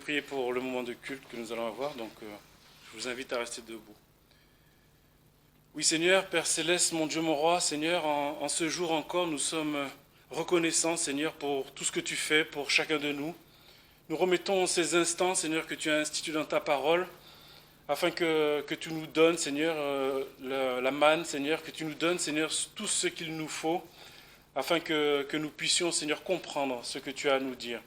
prier pour le moment de culte que nous allons avoir, donc je vous invite à rester debout. Oui Seigneur, Père Céleste, mon Dieu, mon Roi, Seigneur, en ce jour encore, nous sommes reconnaissants, Seigneur, pour tout ce que tu fais pour chacun de nous. Nous remettons ces instants, Seigneur, que tu as institués dans ta parole, afin que tu nous donnes, Seigneur, la manne, Seigneur, que tu nous donnes, Seigneur, tout ce qu'il nous faut, afin que nous puissions, Seigneur, comprendre ce que tu as à nous dire.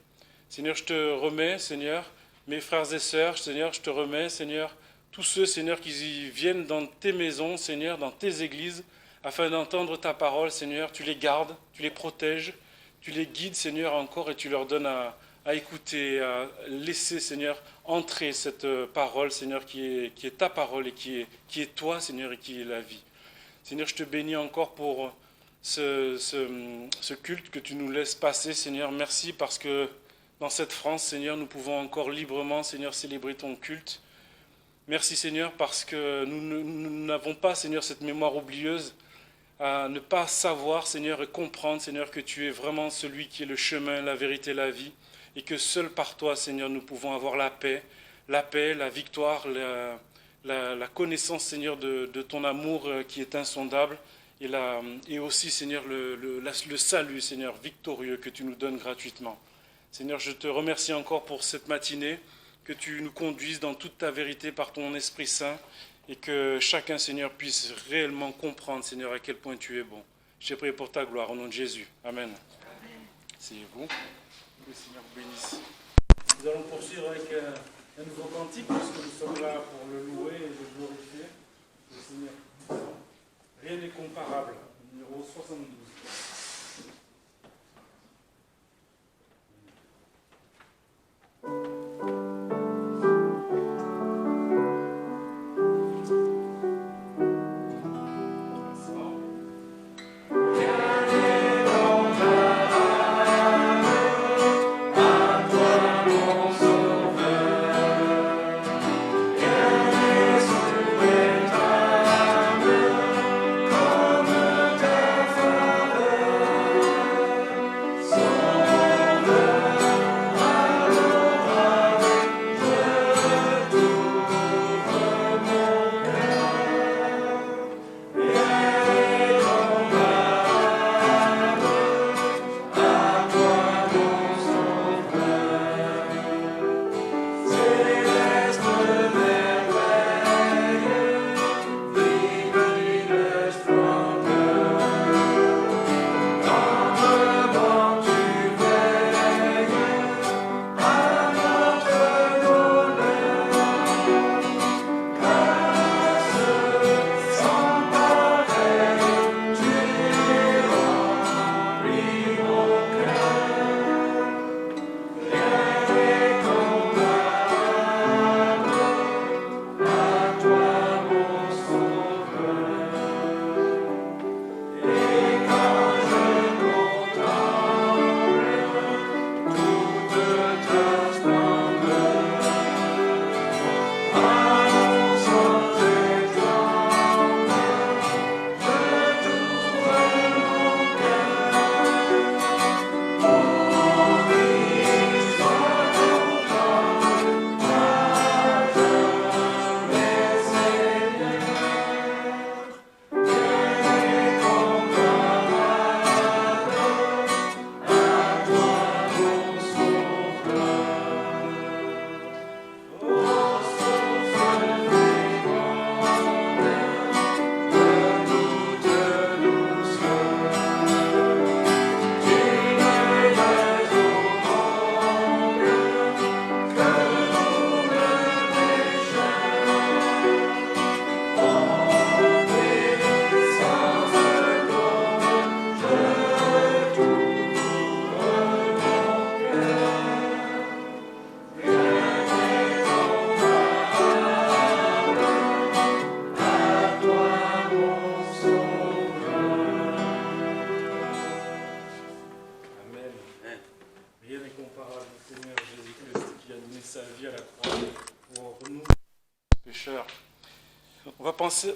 Seigneur, je te remets, Seigneur, mes frères et sœurs, Seigneur, je te remets, Seigneur, tous ceux, Seigneur, qui viennent dans tes maisons, Seigneur, dans tes églises, afin d'entendre ta parole, Seigneur, tu les gardes, tu les protèges, tu les guides, Seigneur, encore, et tu leur donnes à écouter, à laisser, Seigneur, entrer cette parole, Seigneur, qui est ta parole et qui est toi, Seigneur, et qui est la vie. Seigneur, je te bénis encore pour ce culte que tu nous laisses passer, Seigneur. Merci parce que dans cette France, Seigneur, nous pouvons encore librement, Seigneur, célébrer ton culte. Merci, Seigneur, parce que nous n'avons pas, Seigneur, cette mémoire oublieuse à ne pas savoir, Seigneur, et comprendre, Seigneur, que tu es vraiment celui qui est le chemin, la vérité, la vie, et que seul par toi, Seigneur, nous pouvons avoir la paix, la victoire, la connaissance, Seigneur, de ton amour qui est insondable, et aussi, Seigneur, le salut, Seigneur, victorieux que tu nous donnes gratuitement. Seigneur, je te remercie encore pour cette matinée, que tu nous conduises dans toute ta vérité par ton Esprit Saint, et que chacun, Seigneur, puisse réellement comprendre, Seigneur, à quel point tu es bon. Je prie pour ta gloire, au nom de Jésus. Amen. Asseyez-vous. Que le Seigneur vous bénisse. Nous allons poursuivre avec un nouveau cantique, puisque nous sommes là pour le louer et le glorifier. Le Seigneur. Rien n'est comparable. Numéro 72.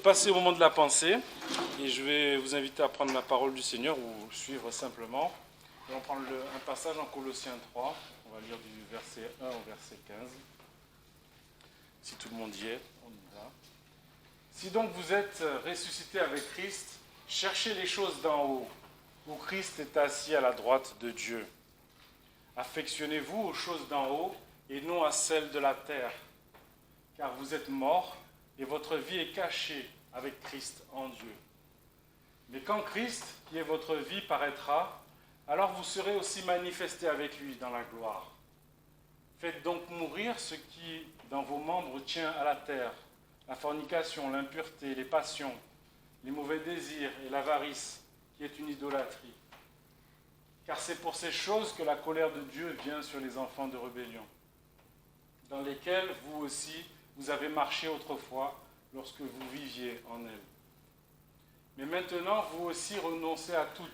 Passer au moment de la pensée, et je vais vous inviter à prendre la parole du Seigneur ou suivre simplement. On va prendre un passage en Colossiens 3, on On va lire du verset 1 au verset 15. Si tout le monde y est, on y va. Si donc vous êtes ressuscités avec Christ, cherchez les choses d'en haut, où Christ est assis à la droite de Dieu. Affectionnez-vous aux choses d'en haut et non à celles de la terre, car vous êtes morts et votre vie est cachée avec Christ en Dieu. Mais quand Christ, qui est votre vie, paraîtra, alors vous serez aussi manifestés avec lui dans la gloire. Faites donc mourir ce qui, dans vos membres, tient à la terre, la fornication, l'impureté, les passions, les mauvais désirs et l'avarice, qui est une idolâtrie. Car c'est pour ces choses que la colère de Dieu vient sur les enfants de rébellion, dans lesquels vous aussi, vous avez marché autrefois lorsque vous viviez en elle. Mais maintenant, vous aussi renoncez à toutes,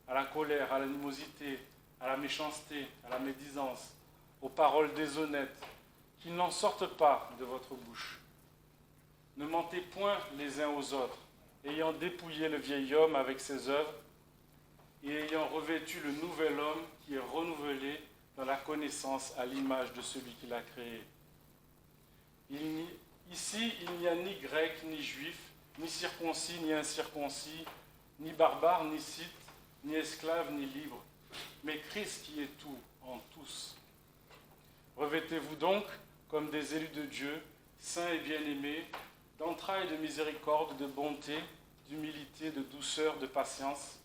à la colère, à l'animosité, à la méchanceté, à la médisance, aux paroles déshonnêtes, qui n'en sortent pas de votre bouche. Ne mentez point les uns aux autres, ayant dépouillé le vieil homme avec ses œuvres, et ayant revêtu le nouvel homme qui est renouvelé dans la connaissance à l'image de celui qui l'a créé. Ici, il n'y a ni grec, ni juif, ni circoncis, ni incirconcis, ni barbare, ni scythe, ni esclave, ni libre, mais Christ qui est tout en tous. Revêtez-vous donc comme des élus de Dieu, saints et bien-aimés, d'entrailles de miséricorde, de bonté, d'humilité, de douceur, de patience,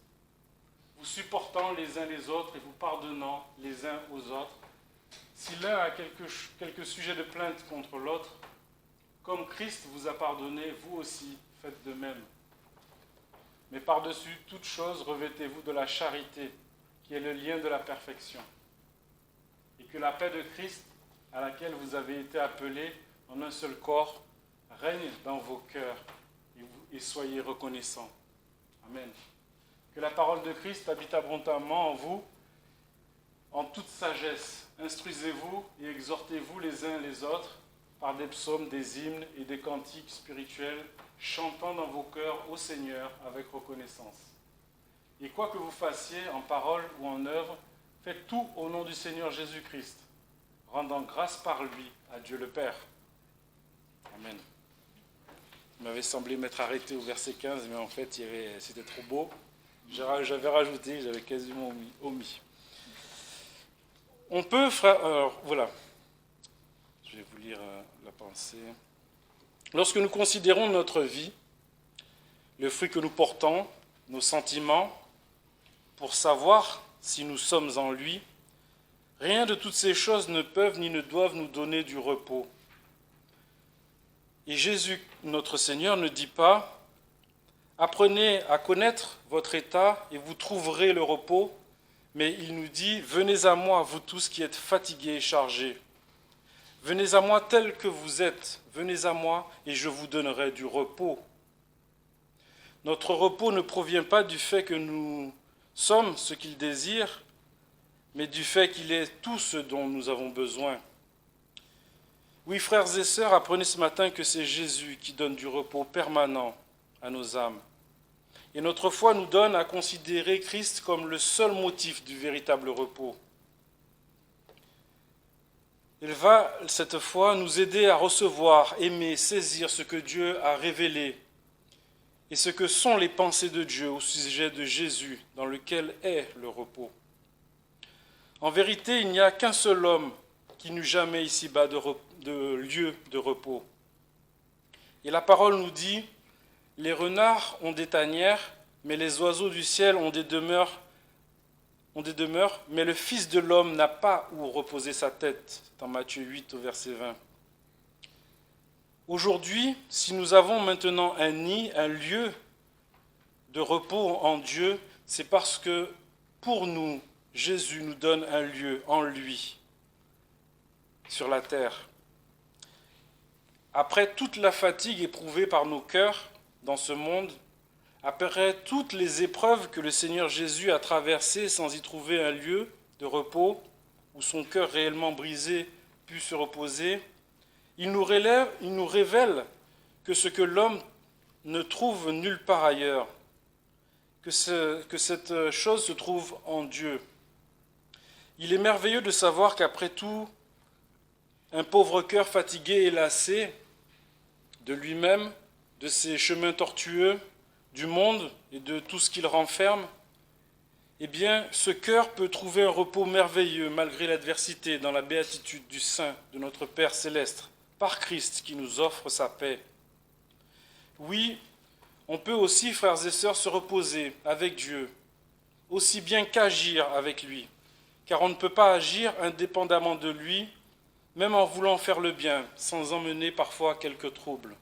vous supportant les uns les autres et vous pardonnant les uns aux autres. Si l'un a quelque sujet de plainte contre l'autre, comme Christ vous a pardonné, vous aussi faites de même. Mais par-dessus toute chose, revêtez-vous de la charité, qui est le lien de la perfection. Et que la paix de Christ, à laquelle vous avez été appelés en un seul corps, règne dans vos cœurs et soyez reconnaissants. Amen. Que la parole de Christ habite abondamment en vous, en toute sagesse. Instruisez-vous et exhortez-vous les uns les autres par des psaumes, des hymnes et des cantiques spirituels, chantant dans vos cœurs au Seigneur avec reconnaissance. Et quoi que vous fassiez en parole ou en œuvre, faites tout au nom du Seigneur Jésus-Christ, rendant grâce par lui à Dieu le Père. Amen. Il m'avait semblé m'être arrêté au verset 15, mais en fait, c'était trop beau. J'avais rajouté, j'avais quasiment omis. On peut, alors voilà, je vais vous lire la pensée. Lorsque nous considérons notre vie, le fruit que nous portons, nos sentiments, pour savoir si nous sommes en lui, rien de toutes ces choses ne peuvent ni ne doivent nous donner du repos. Et Jésus, notre Seigneur, ne dit pas « Apprenez à connaître votre état et vous trouverez le repos », mais il nous dit « Venez à moi, vous tous qui êtes fatigués et chargés. Venez à moi tels que vous êtes, venez à moi et je vous donnerai du repos. » Notre repos ne provient pas du fait que nous sommes ce qu'il désire, mais du fait qu'il est tout ce dont nous avons besoin. Oui, frères et sœurs, apprenez ce matin que c'est Jésus qui donne du repos permanent à nos âmes. Et notre foi nous donne à considérer Christ comme le seul motif du véritable repos. Il va, cette foi, nous aider à recevoir, aimer, saisir ce que Dieu a révélé et ce que sont les pensées de Dieu au sujet de Jésus, dans lequel est le repos. En vérité, il n'y a qu'un seul homme qui n'eut jamais ici-bas de lieu de repos. Et la parole nous dit « Les renards ont des tanières, mais les oiseaux du ciel ont des demeures, mais le Fils de l'homme n'a pas où reposer sa tête. » Dans Matthieu 8 au verset 20. Aujourd'hui, si nous avons maintenant un nid, un lieu de repos en Dieu, c'est parce que pour nous, Jésus nous donne un lieu en lui, sur la terre. Après toute la fatigue éprouvée par nos cœurs dans ce monde, après toutes les épreuves que le Seigneur Jésus a traversées sans y trouver un lieu de repos, où son cœur réellement brisé put se reposer, il nous révèle que ce que l'homme ne trouve nulle part ailleurs, que cette chose se trouve en Dieu. Il est merveilleux de savoir qu'après tout, un pauvre cœur fatigué et lassé de lui-même, de ses chemins tortueux, du monde et de tout ce qu'il renferme, eh bien, ce cœur peut trouver un repos merveilleux malgré l'adversité dans la béatitude du Saint de notre Père céleste, par Christ qui nous offre sa paix. Oui, on peut aussi, frères et sœurs, se reposer avec Dieu, aussi bien qu'agir avec lui, car on ne peut pas agir indépendamment de lui, même en voulant faire le bien, sans emmener parfois quelques troubles.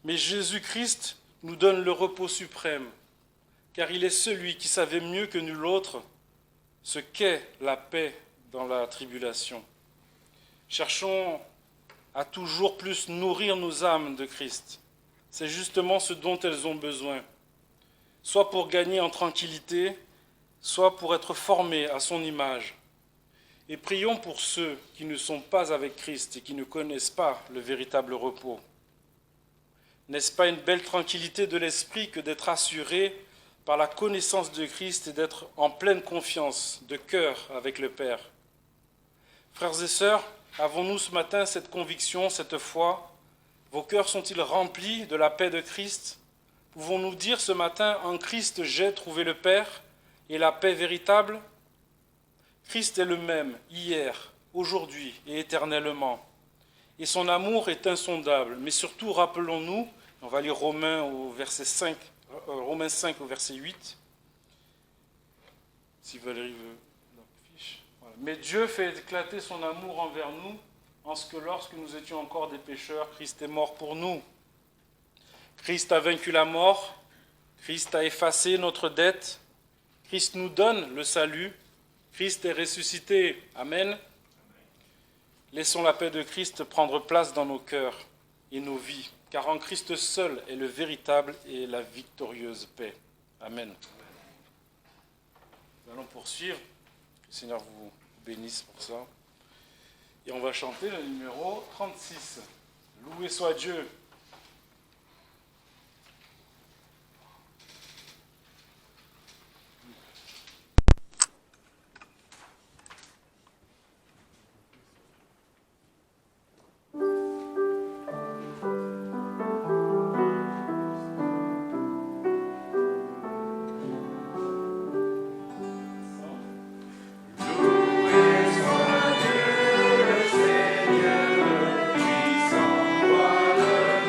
Mais Jésus-Christ nous donne le repos suprême, car il est celui qui savait mieux que nul autre ce qu'est la paix dans la tribulation. Cherchons à toujours plus nourrir nos âmes de Christ. C'est justement ce dont elles ont besoin, soit pour gagner en tranquillité, soit pour être formées à son image. Et prions pour ceux qui ne sont pas avec Christ et qui ne connaissent pas le véritable repos. N'est-ce pas une belle tranquillité de l'esprit que d'être assuré par la connaissance de Christ et d'être en pleine confiance de cœur avec le Père? Frères et sœurs, avons-nous ce matin cette conviction, cette foi? Vos cœurs sont-ils remplis de la paix de Christ? Pouvons-nous dire ce matin, en Christ j'ai trouvé le Père et la paix véritable? Christ est le même hier, aujourd'hui et éternellement. Et son amour est insondable. Mais surtout, rappelons-nous, on va lire Romains 5 au verset 8. Si Valérie veut la fiche. Voilà. Mais Dieu fait éclater son amour envers nous, en ce que lorsque nous étions encore des pécheurs, Christ est mort pour nous. Christ a vaincu la mort, Christ a effacé notre dette, Christ nous donne le salut, Christ est ressuscité. Amen. Laissons la paix de Christ prendre place dans nos cœurs et nos vies, car en Christ seul est le véritable et la victorieuse paix. Amen. Nous allons poursuivre. Que le Seigneur vous bénisse pour ça. Et on va chanter le numéro 36. Loué soit Dieu. Loué soit Dieu, qui s'envoie le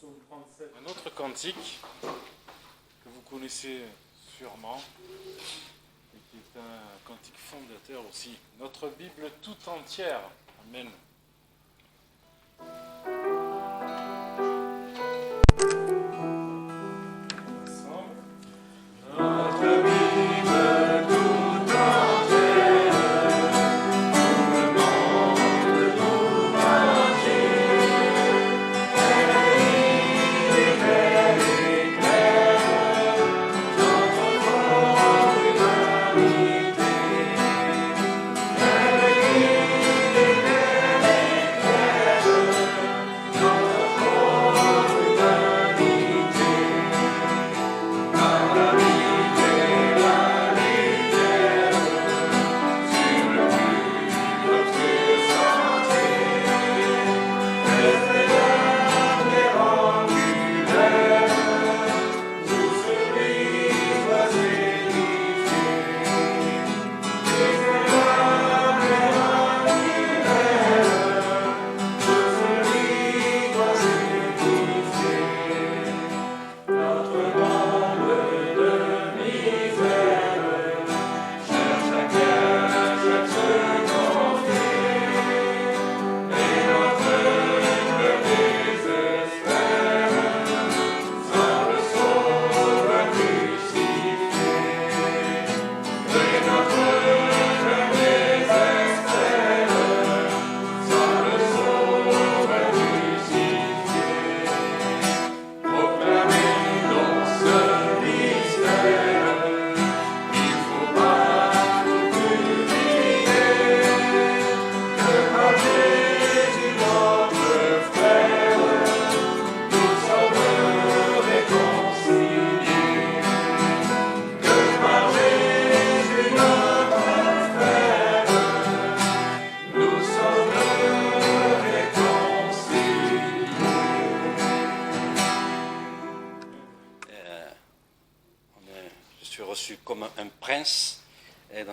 psaume 37. Un autre cantique que vous connaissez sûrement et qui est un cantique fondateur aussi. Notre Bible tout entière. Amen.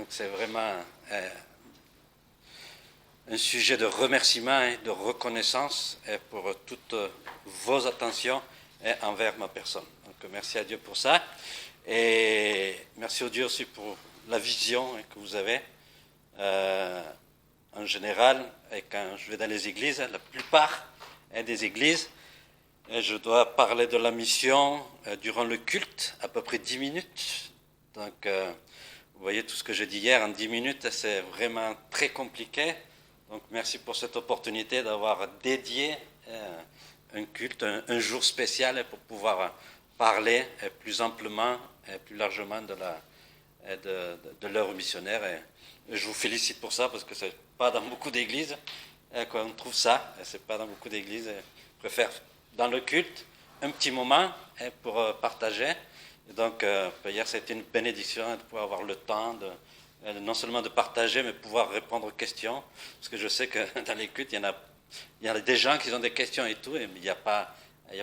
C'est vraiment un sujet de remerciement et de reconnaissance pour toutes vos attentions envers ma personne. Donc merci à Dieu pour ça. Et merci à Dieu aussi pour la vision que vous avez. En général, et quand je vais dans les églises, la plupart des églises, je dois parler de la mission durant le culte, à peu près 10 minutes. Donc, vous voyez, tout ce que j'ai dit hier en 10 minutes, c'est vraiment très compliqué. Donc, merci pour cette opportunité d'avoir dédié un culte, un jour spécial pour pouvoir parler plus amplement et plus largement de l'œuvre missionnaire. Et je vous félicite pour ça parce que c'est pas dans beaucoup d'églises qu'on trouve ça. C'est pas dans beaucoup d'églises. Je préfère dans le culte un petit moment pour partager. Et donc, hier, c'était une bénédiction de pouvoir avoir le temps non seulement de partager, mais de pouvoir répondre aux questions. Parce que je sais que dans les cultes, il y a des gens qui ont des questions et tout, et il n'y a pas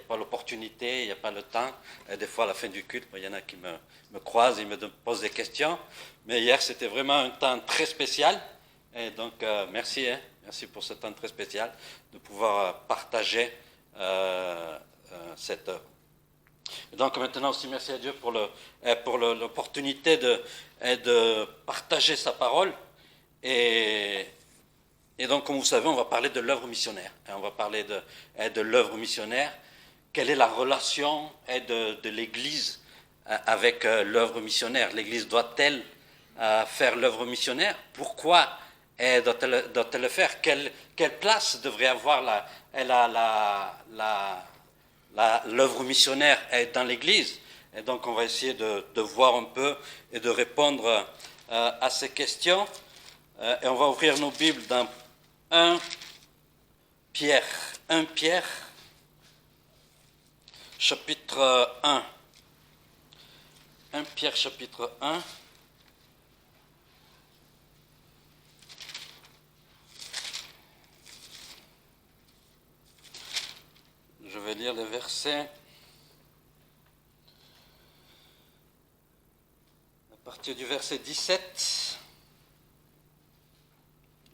l'opportunité, il n'y a pas le temps. Et des fois, à la fin du culte, il y en a qui me croisent et me posent des questions. Mais hier, c'était vraiment un temps très spécial. Et donc, merci pour ce temps très spécial de pouvoir partager cette œuvre. Donc maintenant aussi, merci à Dieu pour l'opportunité de partager sa parole. Et donc, comme vous savez, on va parler de l'œuvre missionnaire. On va parler de l'œuvre missionnaire. Quelle est la relation de l'Église avec l'œuvre missionnaire? L'Église doit-elle faire l'œuvre missionnaire? Pourquoi doit-elle le faire? Quelle place devrait avoir l'œuvre missionnaire dans l'Église? Et donc on va essayer de voir un peu et de répondre à ces questions. Et on va ouvrir nos Bibles dans 1 Pierre, chapitre 1. 1 Pierre, chapitre 1. Je vais lire les versets à partir du verset 17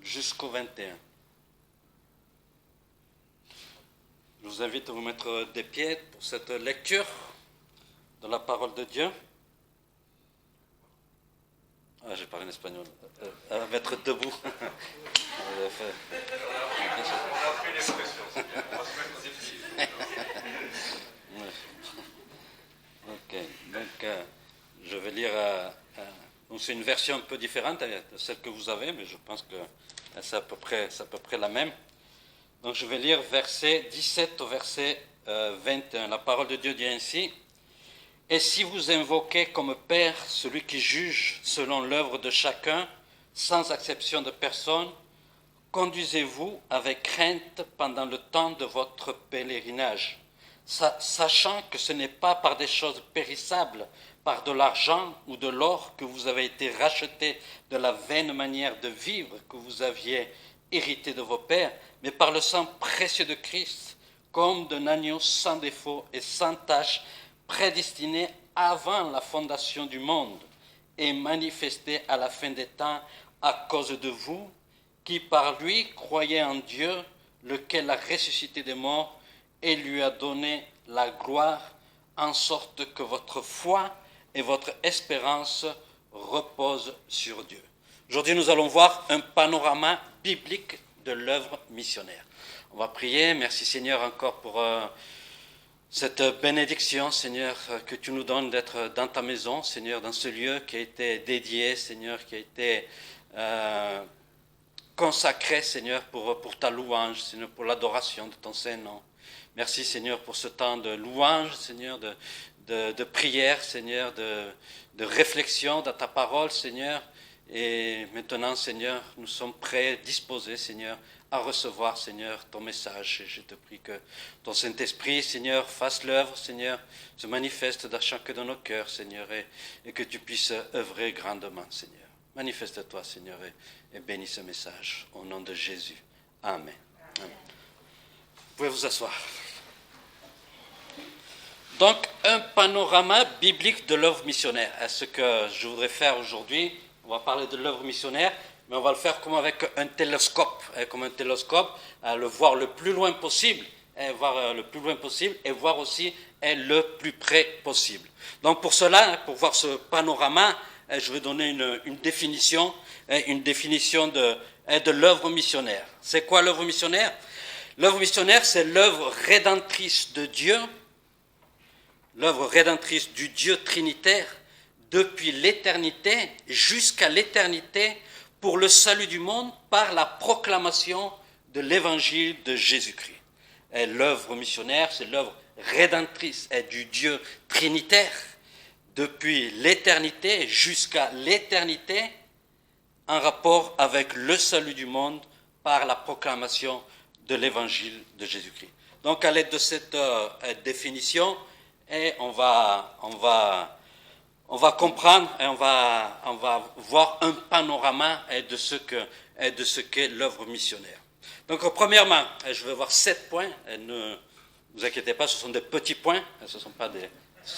jusqu'au 21. Je vous invite à vous mettre des pieds pour cette lecture de la parole de Dieu. Ah, je parle en espagnol. À mettre debout. Ok, donc je vais lire. Donc c'est une version un peu différente de celle que vous avez, mais je pense que c'est à peu près la même. Donc je vais lire verset 17 au verset 21. La parole de Dieu dit ainsi: Et si vous invoquez comme Père celui qui juge selon l'œuvre de chacun, sans exception de personne, conduisez-vous avec crainte pendant le temps de votre pèlerinage, sachant que ce n'est pas par des choses périssables, par de l'argent ou de l'or que vous avez été rachetés de la vaine manière de vivre que vous aviez hérité de vos pères, mais par le sang précieux de Christ, comme d'un agneau sans défaut et sans tache, prédestiné avant la fondation du monde et manifesté à la fin des temps à cause de vous, qui par lui croyez en Dieu, lequel a ressuscité des morts et lui a donné la gloire, en sorte que votre foi et votre espérance reposent sur Dieu. Aujourd'hui, nous allons voir un panorama biblique de l'œuvre missionnaire. On va prier. Merci Seigneur encore pour cette bénédiction, Seigneur, que tu nous donnes d'être dans ta maison, Seigneur, dans ce lieu qui a été dédié, Seigneur, qui a été consacré, Seigneur, pour ta louange, Seigneur, pour l'adoration de ton Saint-Nom. Merci, Seigneur, pour ce temps de louange, Seigneur, de prière, Seigneur, de réflexion dans ta parole, Seigneur. Et maintenant, Seigneur, nous sommes prêts, disposés, Seigneur, à recevoir, Seigneur, ton message. Et je te prie que ton Saint-Esprit, Seigneur, fasse l'œuvre, Seigneur, se manifeste dans chacun de nos cœurs, Seigneur, et que tu puisses œuvrer grandement, Seigneur. Manifeste-toi, Seigneur, et bénis ce message. Au nom de Jésus. Amen. Amen. Vous pouvez vous asseoir. Donc, un panorama biblique de l'œuvre missionnaire. Ce que je voudrais faire aujourd'hui, on va parler de l'œuvre missionnaire, mais on va le faire comme avec un télescope. Comme un télescope, le voir le plus loin possible, et voir aussi le plus près possible. Donc pour cela, pour voir ce panorama, je vais donner une définition de l'œuvre missionnaire. C'est quoi l'œuvre missionnaire? L'œuvre missionnaire, c'est l'œuvre rédemptrice de Dieu, l'œuvre rédemptrice du Dieu trinitaire, depuis l'éternité jusqu'à l'éternité, pour le salut du monde par la proclamation de l'évangile de Jésus-Christ. Et l'œuvre missionnaire, c'est l'œuvre rédemptrice du Dieu trinitaire, depuis l'éternité jusqu'à l'éternité, en rapport avec le salut du monde par la proclamation de l'évangile de Jésus-Christ. Donc à l'aide de cette définition, on va comprendre et on va voir un panorama de ce qu'est l'œuvre missionnaire. Donc premièrement, je vais voir 7 points. Ne vous inquiétez pas, ce sont des petits points, ce ne sont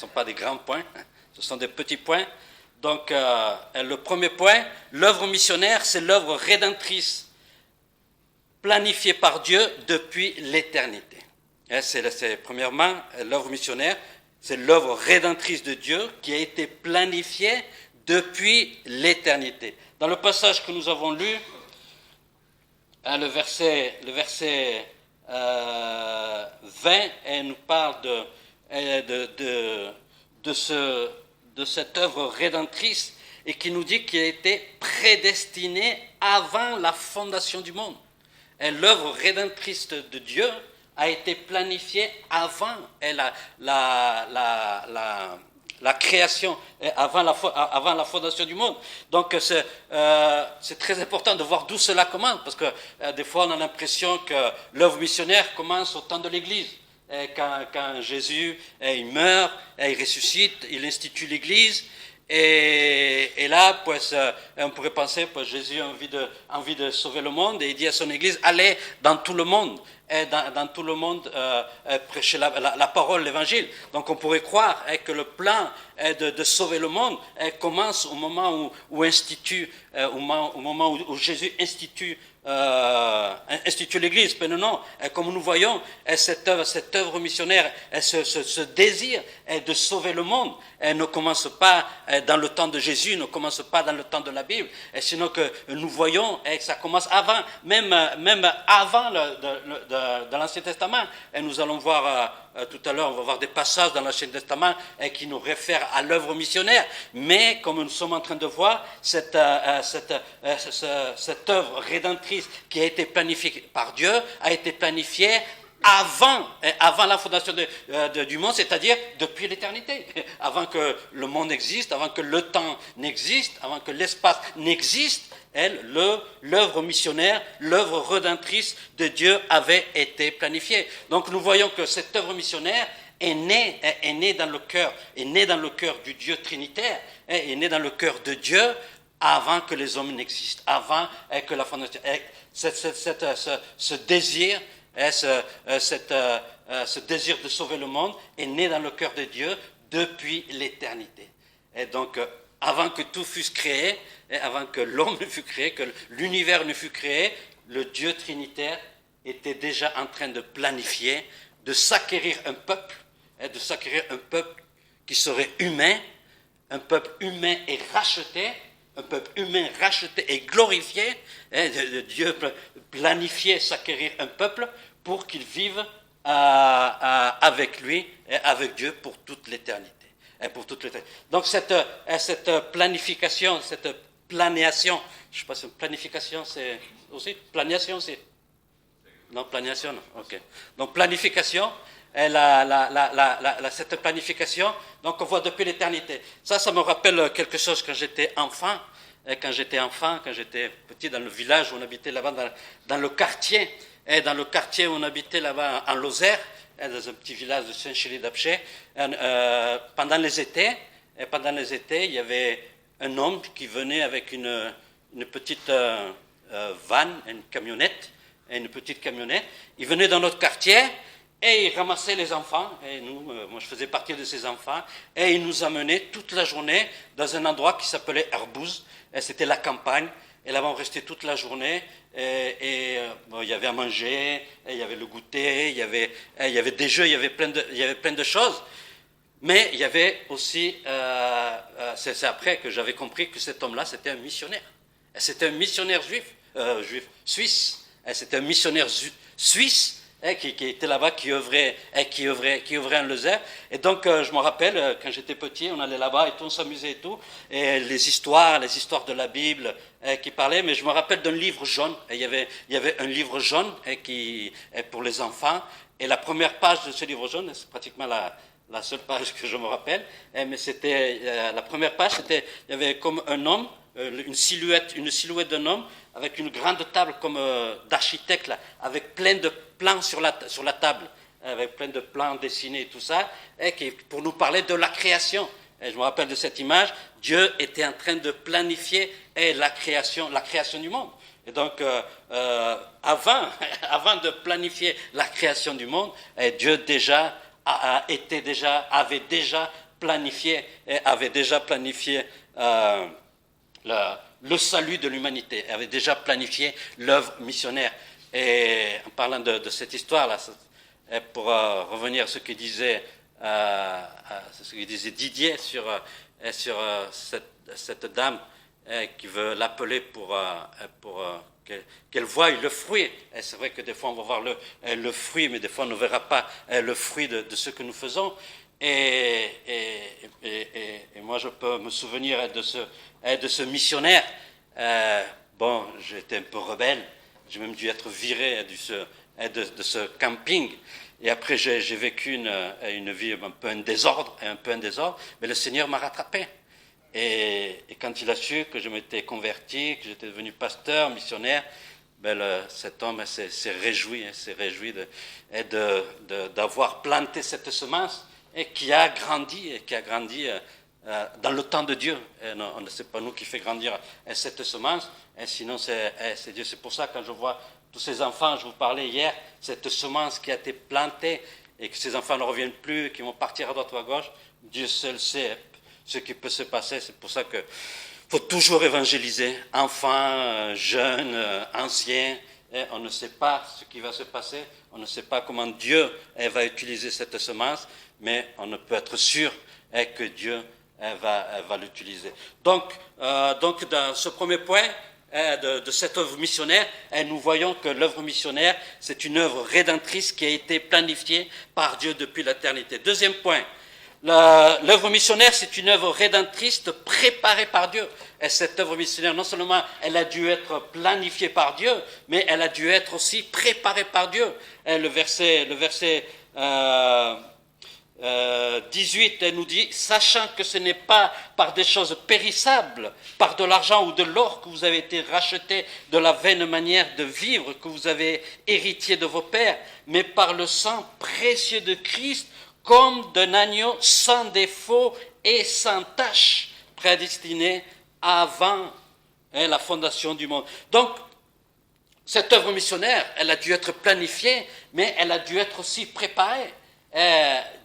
pas des grands points, ce sont des petits points. Donc le premier point, l'œuvre missionnaire, c'est l'œuvre rédemptrice planifiée par Dieu depuis l'éternité. C'est premièrement l'œuvre missionnaire. C'est l'œuvre rédemptrice de Dieu qui a été planifiée depuis l'éternité. Dans le passage que nous avons lu, le verset 20 nous parle de cette œuvre rédemptrice et qui nous dit qu'il a été prédestiné avant la fondation du monde. Et l'œuvre rédemptrice de Dieu a été planifiée avant la création, avant la fondation du monde. Donc c'est très important de voir d'où cela commence, parce que des fois on a l'impression que l'œuvre missionnaire commence au temps de l'Église. Et quand Jésus il meurt, il ressuscite, il institue l'Église. Et là, on pourrait penser que Jésus a envie de sauver le monde et il dit à son Église, allez dans tout le monde, et dans tout le monde prêcher la parole, l'Évangile. Donc on pourrait croire que le plan de sauver le monde commence au moment où Jésus institue instituer l'Église. Mais non, comme nous voyons, cette œuvre missionnaire, ce désir de sauver le monde, elle ne commence pas dans le temps de Jésus, ne commence pas dans le temps de la Bible, sinon que nous voyons, et ça commence avant, même avant de l'Ancien Testament. Et nous allons voir tout à l'heure, on va voir des passages dans l'Ancien Testament qui nous réfèrent à l'œuvre missionnaire. Mais comme nous sommes en train de voir, cette œuvre rédemptrice qui a été planifiée par Dieu a été planifiée avant la fondation du monde, c'est-à-dire depuis l'éternité, avant que le monde existe, avant que le temps n'existe, avant que l'espace n'existe, l'œuvre missionnaire, l'œuvre rédemptrice de Dieu avait été planifiée. Donc nous voyons que cette œuvre missionnaire est née dans le cœur du Dieu trinitaire, est née dans le cœur de Dieu avant que les hommes n'existent, avant que la fondation, ce désir, ce désir de sauver le monde est né dans le cœur de Dieu depuis l'éternité. Et donc, avant que tout fût créé, et avant que l'homme ne fût créé, que l'univers ne fût créé, le Dieu trinitaire était déjà en train de planifier, de s'acquérir un peuple qui serait humain, un peuple humain et racheté, un peuple humain racheté et glorifié. Dieu planifiait s'acquérir un peuple pour qu'il vive avec lui et avec Dieu pour toute l'éternité. Donc cette planification, cette planéation, je ne sais pas si planification c'est aussi, planéation c'est... Non, planéation, non, ok. Donc planification, cette planification, donc on voit depuis l'éternité. Ça me rappelle quelque chose quand j'étais enfant, quand j'étais petit dans le village où on habitait là-bas, dans le quartier, et dans le quartier où on habitait là-bas en Lozère, dans un petit village de Saint-Chély-d'Apcher, pendant les étés, il y avait un homme qui venait avec une petite van, une petite camionnette. Il venait dans notre quartier et il ramassait les enfants. Et moi je faisais partie de ces enfants. Et il nous amenait toute la journée dans un endroit qui s'appelait Herbouze. Et c'était la campagne. Et là-bas on restait toute la journée. Bon, il y avait à manger, et il y avait le goûter, il y avait des jeux, il y avait plein de choses. Mais il y avait aussi, c'est après que j'avais compris que cet homme-là, c'était un missionnaire. C'était un missionnaire suisse. C'était un missionnaire suisse qui était là-bas, qui œuvrait en Lozère. Et donc, je me rappelle, quand j'étais petit, on allait là-bas et tout, on s'amusait et tout. Et les histoires de la Bible qui parlaient. Mais je me rappelle d'un livre jaune. Et il y avait un livre jaune pour les enfants. Et la première page de ce livre jaune, c'est pratiquement la seule page que je me rappelle. Mais c'était la première page, il y avait comme un homme, une silhouette d'un homme avec une grande table comme d'architecte là, avec plein de plans sur la table, avec plein de plans dessinés et tout ça, et pour nous parler de la création. Et je me rappelle de cette image, Dieu était en train de planifier la création du monde. Et donc, avant de planifier la création du monde, Dieu avait déjà planifié le salut de l'humanité, avait déjà planifié l'œuvre missionnaire. Et en parlant de cette histoire-là, pour revenir à ce que disait Didier sur cette dame qui veut l'appeler pour qu'elle voie le fruit. Et c'est vrai que des fois on va voir le fruit, mais des fois on ne verra pas le fruit de ce que nous faisons. Et moi je peux me souvenir de ce missionnaire. Bon, j'étais un peu rebelle, j'ai même dû être viré de ce camping. Et après j'ai vécu une vie un peu en désordre, mais le Seigneur m'a rattrapé. Et quand il a su que je m'étais converti, que j'étais devenu pasteur, missionnaire, cet homme s'est réjoui d'avoir planté cette semence et qui a grandi dans le temps de Dieu. Et non, c'est pas nous qui fait grandir cette semence, et sinon c'est Dieu. C'est pour ça que quand je vois tous ces enfants, je vous parlais hier, cette semence qui a été plantée et que ces enfants ne reviennent plus, qui vont partir à droite ou à gauche, Dieu seul sait ce qui peut se passer. C'est pour ça que faut toujours évangéliser, enfants, jeunes, anciens. Et on ne sait pas ce qui va se passer, on ne sait pas comment Dieu va utiliser cette semence, mais on ne peut être sûr que Dieu va l'utiliser. Donc, dans ce premier point de cette œuvre missionnaire, nous voyons que l'œuvre missionnaire, c'est une œuvre rédemptrice qui a été planifiée par Dieu depuis l'éternité. Deuxième point, l'œuvre missionnaire, c'est une œuvre rédemptrice préparée par Dieu. Et cette œuvre missionnaire, non seulement elle a dû être planifiée par Dieu, mais elle a dû être aussi préparée par Dieu. Et le verset 18, elle nous dit, sachant que ce n'est pas par des choses périssables, par de l'argent ou de l'or que vous avez été rachetés de la vaine manière de vivre que vous avez hérité de vos pères, mais par le sang précieux de Christ, comme d'un agneau sans défaut et sans tache, prédestiné avant la fondation du monde. Donc, cette œuvre missionnaire, elle a dû être planifiée, mais elle a dû être aussi préparée.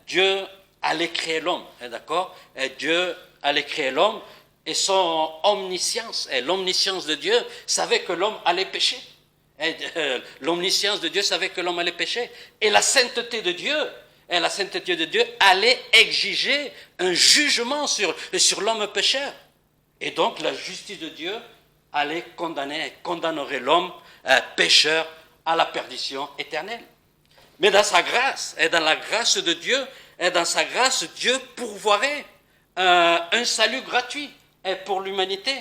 Dieu allait créer l'homme, d'accord? Dieu allait créer l'homme, et son omniscience, et l'omniscience de Dieu savait que l'homme allait pécher. L'omniscience de Dieu savait que l'homme allait pécher. Et la sainteté de Dieu, allait exiger un jugement sur l'homme pécheur. Et donc la justice de Dieu allait condamnerait l'homme pécheur à la perdition éternelle. Mais dans sa grâce, et dans la grâce de Dieu, Dieu pourvoirait un salut gratuit pour l'humanité.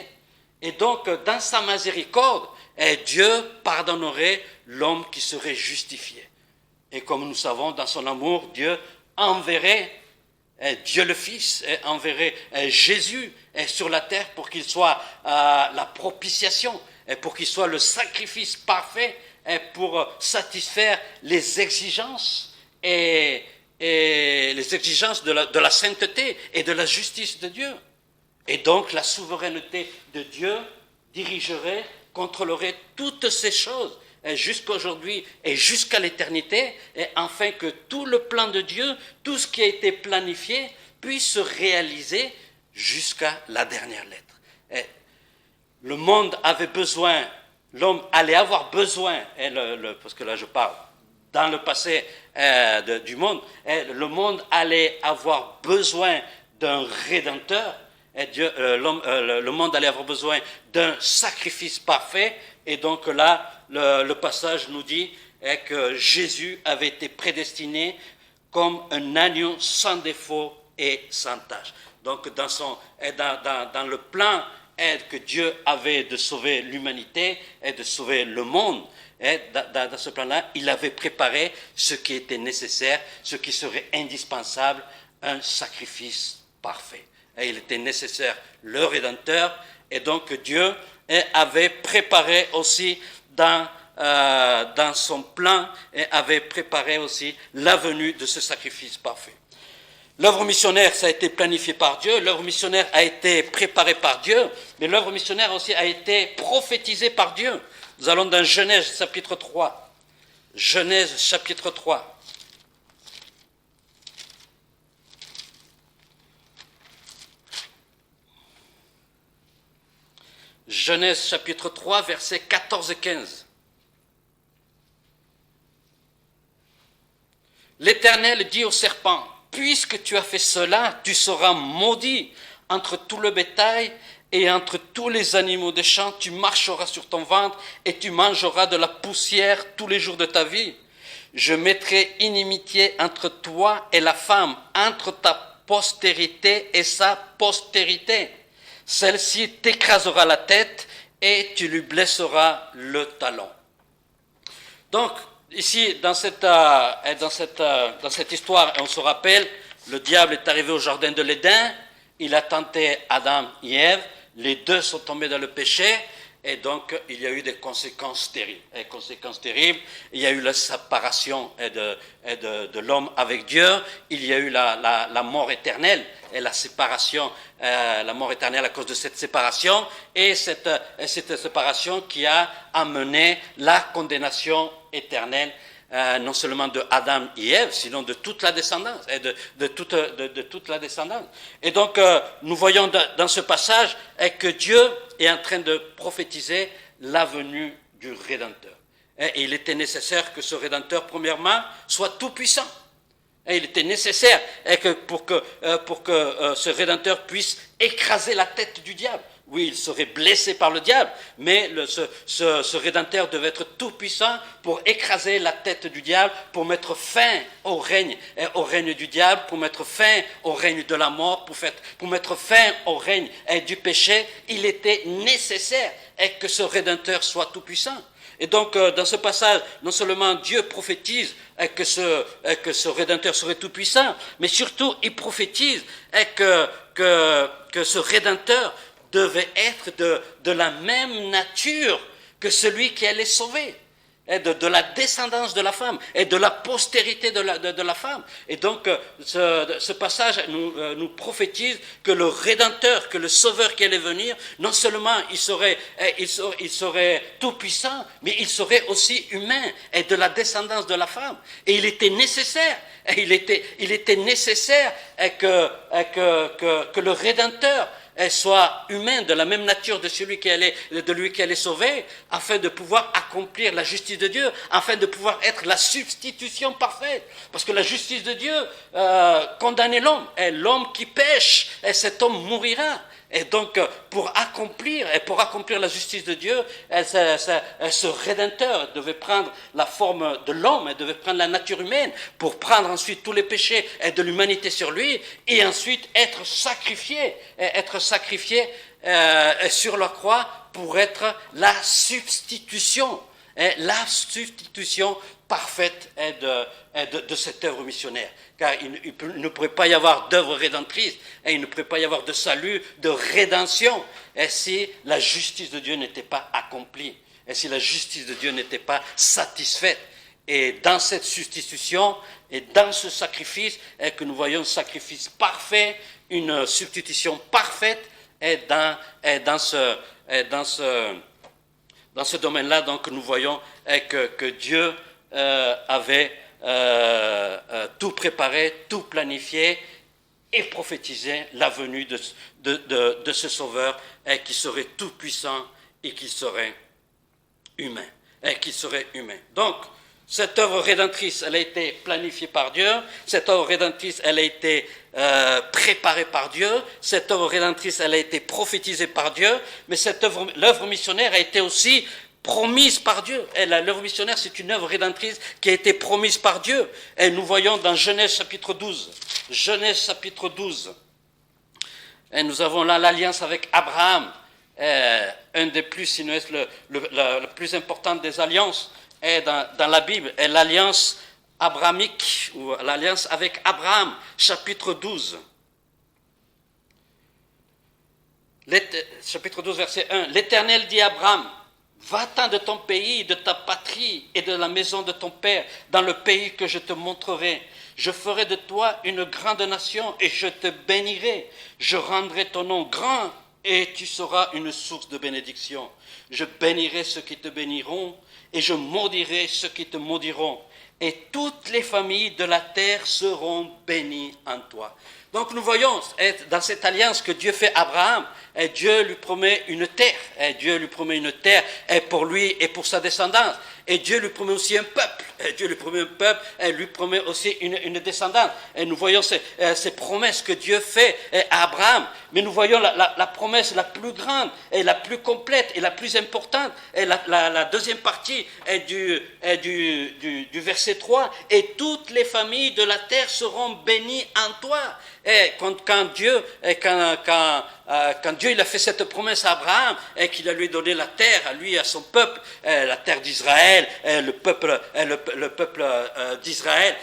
Et donc, dans sa miséricorde, Dieu pardonnerait l'homme qui serait justifié. Et comme nous savons, dans son amour, Dieu enverrait Dieu le Fils, enverrait Jésus sur la terre pour qu'il soit la propitiation, pour qu'il soit le sacrifice parfait pour satisfaire les exigences et les exigences de la sainteté et de la justice de Dieu. Et donc la souveraineté de Dieu dirigerait, contrôlerait toutes ces choses jusqu'à aujourd'hui et jusqu'à l'éternité, et afin que tout le plan de Dieu, tout ce qui a été planifié, puisse se réaliser jusqu'à la dernière lettre. Et le monde avait besoin, l'homme allait avoir besoin, parce que là je parle dans le passé du monde, le monde allait avoir besoin d'un rédempteur, le monde allait avoir besoin d'un sacrifice parfait, et donc là, le passage nous dit que Jésus avait été prédestiné comme un agneau sans défaut et sans tache. Donc dans le plan que Dieu avait de sauver l'humanité et de sauver le monde, dans ce plan-là, il avait préparé ce qui était nécessaire, ce qui serait indispensable, un sacrifice parfait. Et il était nécessaire le Rédempteur, et donc Dieu avait préparé aussi dans son plan, et avait préparé aussi la venue de ce sacrifice parfait. L'œuvre missionnaire, ça a été planifié par Dieu, l'œuvre missionnaire a été préparée par Dieu, mais l'œuvre missionnaire aussi a été prophétisée par Dieu. Nous allons dans Genèse chapitre 3. Genèse chapitre 3. Genèse chapitre 3, versets 14 et 15. L'Éternel dit au serpent, « Puisque tu as fait cela, tu seras maudit entre tout le bétail et entre tous les animaux des champs. Tu marcheras sur ton ventre et tu mangeras de la poussière tous les jours de ta vie. Je mettrai inimitié entre toi et la femme, entre ta postérité et sa postérité. Celle-ci t'écrasera la tête et tu lui blesseras le talon. » Donc, ici, dans cette histoire, on se rappelle, le diable est arrivé au jardin de l'Éden, il a tenté Adam et Ève, les deux sont tombés dans le péché, et donc il y a eu des conséquences terribles. Il y a eu la séparation de l'homme avec Dieu, il y a eu la mort éternelle, et la séparation, la mort éternelle à cause de cette séparation, et cette séparation qui a amené la condamnation éternelle non seulement de Adam et Ève, sinon de toute la descendance, et de toute la descendance. Et donc, nous voyons dans ce passage que Dieu est en train de prophétiser la venue du Rédempteur. Et il était nécessaire que ce Rédempteur, premièrement, soit tout-puissant. Et il était nécessaire pour que ce Rédempteur puisse écraser la tête du diable. Oui, il serait blessé par le diable, mais ce Rédempteur devait être tout-puissant pour écraser la tête du diable, pour mettre fin au règne du diable, pour mettre fin au règne de la mort, pour mettre fin au règne du péché. Il était nécessaire que ce Rédempteur soit tout-puissant. Et donc, dans ce passage, non seulement Dieu prophétise que ce Rédempteur serait tout-puissant, mais surtout, il prophétise que ce Rédempteur devait être de la même nature que celui qui allait sauver, de la descendance de la femme et de la postérité de la femme. Et donc, ce passage nous prophétise que le Rédempteur, que le Sauveur qui allait venir, non seulement il serait tout-puissant, mais il serait aussi humain et de la descendance de la femme. Et il était nécessaire, que le Rédempteur soit humain, de la même nature de lui qui allait sauver, afin de pouvoir accomplir la justice de Dieu, afin de pouvoir être la substitution parfaite. Parce que la justice de Dieu condamnait l'homme, et l'homme qui pêche, et cet homme mourira. Et donc, pour accomplir la justice de Dieu, ce Rédempteur devait prendre la forme de l'homme, il devait prendre la nature humaine, pour prendre ensuite tous les péchés de l'humanité sur lui, et ensuite être sacrifié sur la croix pour être la substitution parfaite de cette œuvre missionnaire. Car il ne pourrait pas y avoir d'œuvre rédemptrice, et il ne pourrait pas y avoir de salut, de rédemption, si la justice de Dieu n'était pas accomplie, et si la justice de Dieu n'était pas satisfaite. Et dans cette substitution, et dans ce sacrifice, que nous voyons un sacrifice parfait, une substitution parfaite, et dans ce domaine-là, donc, nous voyons que Dieu avait tout préparé, tout planifié et prophétisé la venue de ce Sauveur qui serait tout puissant et qui serait humain. Donc, cette œuvre rédemptrice, elle a été planifiée par Dieu. Cette œuvre rédemptrice, elle a été préparée par Dieu. Cette œuvre rédemptrice, elle a été prophétisée par Dieu. Mais l'œuvre missionnaire a été aussi promise par Dieu. Et l'œuvre missionnaire, c'est une œuvre rédemptrice qui a été promise par Dieu. Et nous voyons dans Genèse chapitre 12. Genèse chapitre 12. Et nous avons là l'alliance avec Abraham. Un des plus, sinon le plus important des alliances est dans la Bible, est l'alliance abrahamique, ou l'alliance avec Abraham, chapitre 12. Chapitre 12, verset 1. L'Éternel dit à Abraham, va-t'en de ton pays, de ta patrie et de la maison de ton père, dans le pays que je te montrerai. Je ferai de toi une grande nation et je te bénirai. Je rendrai ton nom grand et tu seras une source de bénédiction. Je bénirai ceux qui te béniront et je maudirai ceux qui te maudiront. Et toutes les familles de la terre seront bénies en toi. Donc nous voyons dans cette alliance que Dieu fait à Abraham, Dieu lui promet une terre. Dieu lui promet une terre pour lui et pour sa descendance. Et Dieu lui promet aussi un peuple. Dieu lui promet un peuple, et lui promet aussi une descendance. Et nous voyons ces promesses que Dieu fait à Abraham. Mais nous voyons la promesse la plus grande et la plus complète et la plus importante. Et la deuxième partie est du verset 3. Et toutes les familles de la terre seront bénies en toi. Et quand Dieu il a fait cette promesse à Abraham et qu'il a lui donné la terre, à lui et à son peuple, la terre d'Israël, le peuple d'Israël,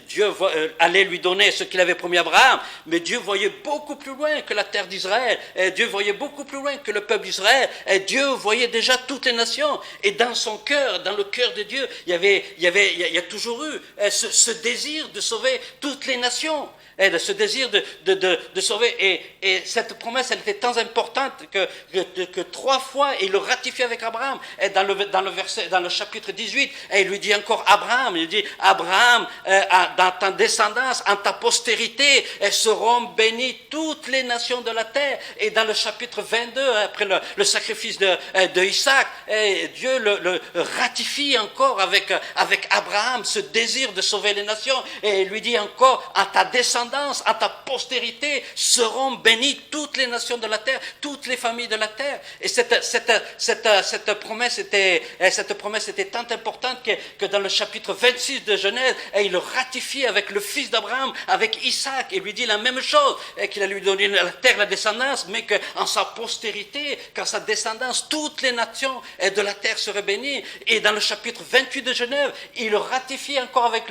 Dieu allait lui donner ce qu'il avait promis à Abraham, mais Dieu voyait beaucoup plus loin que la terre d'Israël, Dieu voyait beaucoup plus loin que le peuple d'Israël, Dieu voyait déjà toutes les nations, et dans son cœur, dans le cœur de Dieu, il y a toujours eu ce désir de sauver toutes les nations. Et de ce désir de sauver. Et cette promesse, elle était tant importante que 3 fois, il le ratifie avec Abraham. Et dans le chapitre 18, et il lui dit encore Abraham, il dit Abraham, dans ta descendance, en ta postérité, elles seront bénies toutes les nations de la terre. Et dans le chapitre 22, après le sacrifice de Isaac, et Dieu le ratifie encore avec Abraham ce désir de sauver les nations. Et il lui dit encore, à ta descendance, à ta postérité, seront bénies toutes les nations de la terre, toutes les familles de la terre. Et cette promesse était tant importante que dans le chapitre 26 de Genèse, et il le ratifie avec le fils d'Abraham, avec Isaac, et lui dit la même chose, et qu'il a lui donné la terre, la descendance, mais qu'en sa postérité, qu'en sa descendance, toutes les nations de la terre seraient bénies. Et dans le chapitre 28 de Genève, il le ratifie encore avec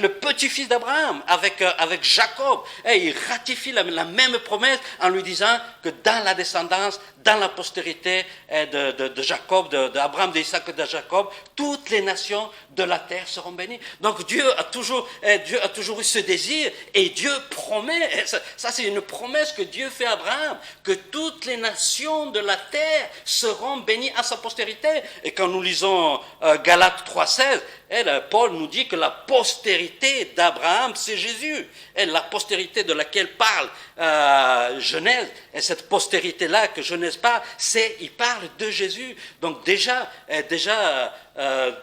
le petit-fils d'Abraham, avec Jacob, et il ratifie la même promesse en lui disant que dans la descendance, dans la postérité de Jacob, d'Abraham, d'Isaac et de Jacob, toutes les nations de la terre seront bénies. Donc Dieu a toujours eu ce désir, et Dieu promet, ça c'est une promesse que Dieu fait à Abraham, que toutes les nations de la terre seront bénies à sa postérité. Et quand nous lisons Galates 3,16, Paul nous dit que la postérité d'Abraham, c'est Jésus. Et la postérité de laquelle parle Genèse, et cette postérité-là que Genèse parle, il parle de Jésus. Donc déjà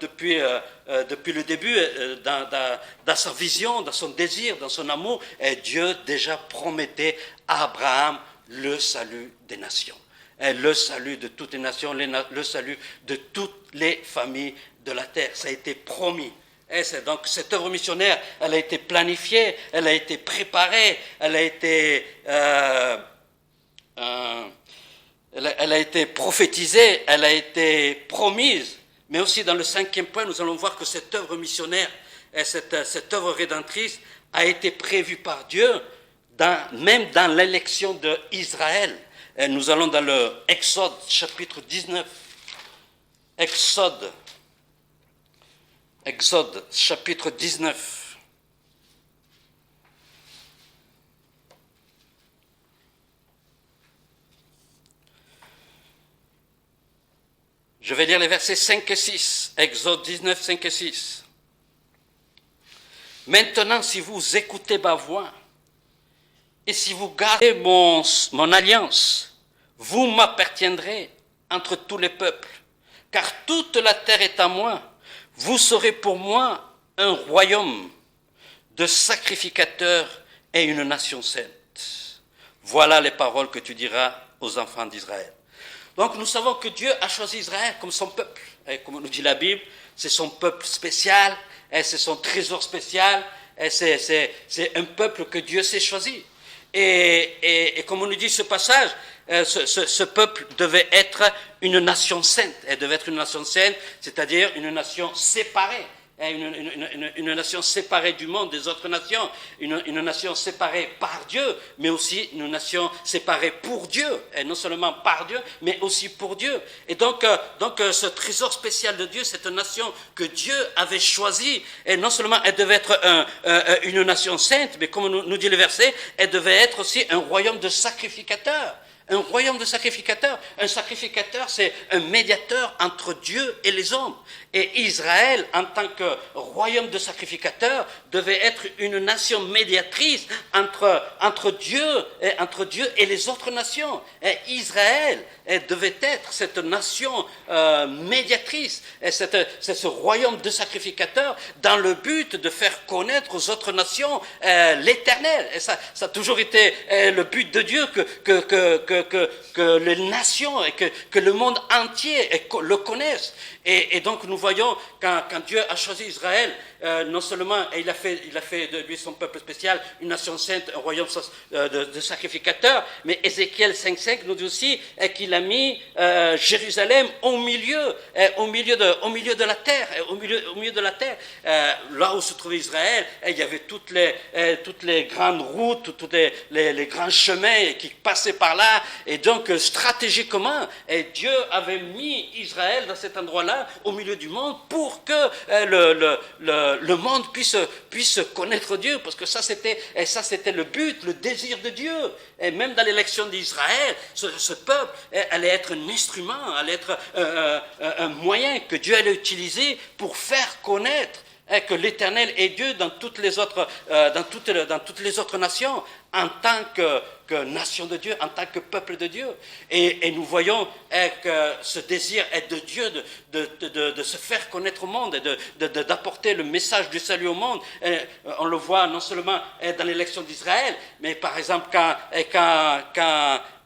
depuis le début, dans sa vision, dans son désir, dans son amour, Dieu déjà promettait à Abraham le salut des nations. Le salut de toutes les nations, le salut de toutes les familles de la terre. Ça a été promis. Et donc cette œuvre missionnaire, elle a été planifiée, elle a été préparée, elle a été prophétisée, elle a été promise. Mais aussi dans le 5e point, nous allons voir que cette œuvre missionnaire, et cette œuvre rédemptrice a été prévue par Dieu, même dans l'élection d'Israël. Et nous allons dans le Exode chapitre 19. Exode chapitre 19. Je vais lire les versets 5 et 6. Exode 19, 5 et 6. Maintenant, si vous écoutez ma voix, et si vous gardez mon alliance, vous m'appartiendrez entre tous les peuples, car toute la terre est à moi. Vous serez pour moi un royaume de sacrificateurs et une nation sainte. Voilà les paroles que tu diras aux enfants d'Israël. Donc nous savons que Dieu a choisi Israël comme son peuple. Et comme nous dit la Bible, c'est son peuple spécial, et c'est son trésor spécial, et c'est un peuple que Dieu s'est choisi. Et comme on nous dit ce passage, ce peuple devait être une nation sainte. Elle devait être une nation sainte, c'est-à-dire une nation séparée. Une nation séparée du monde, des autres nations, une nation séparée par Dieu, mais aussi une nation séparée pour Dieu, et non seulement par Dieu, mais aussi pour Dieu. Et donc ce trésor spécial de Dieu, cette nation que Dieu avait choisie, et non seulement elle devait être une nation sainte, mais comme nous dit le verset, elle devait être aussi un royaume de sacrificateurs. Un royaume de sacrificateurs. Un sacrificateur, c'est un médiateur entre Dieu et les hommes. Et Israël, en tant que royaume de sacrificateurs, devait être une nation médiatrice entre Dieu et les autres nations. Et Israël devait être cette nation médiatrice. Et c'est ce royaume de sacrificateurs dans le but de faire connaître aux autres nations l'Éternel. Et ça a toujours été le but de Dieu que les nations et que le monde entier le connaissent. Et donc nous voyons quand Dieu a choisi Israël, non seulement il a fait de lui son peuple spécial, une nation sainte, un royaume de sacrificateurs, mais Ézéchiel 5,5 nous dit aussi qu'il a mis Jérusalem au milieu de la terre, au milieu de la terre, là où se trouvait Israël. Il y avait toutes les grandes routes, tous les grands chemins qui passaient par là, et donc stratégiquement, Dieu avait mis Israël dans cet endroit-là, au milieu du monde, pour que le monde puisse puissent connaître Dieu, parce que ça c'était le but, le désir de Dieu. Et même dans l'élection d'Israël, ce peuple allait être un instrument, allait être un moyen que Dieu allait utiliser pour faire connaître que l'Éternel est Dieu dans toutes les autres nations, en tant que nation de Dieu, en tant que peuple de Dieu. Et nous voyons que ce désir est de Dieu de se faire connaître au monde et d'apporter le message du salut au monde. Et on le voit non seulement dans l'élection d'Israël, mais par exemple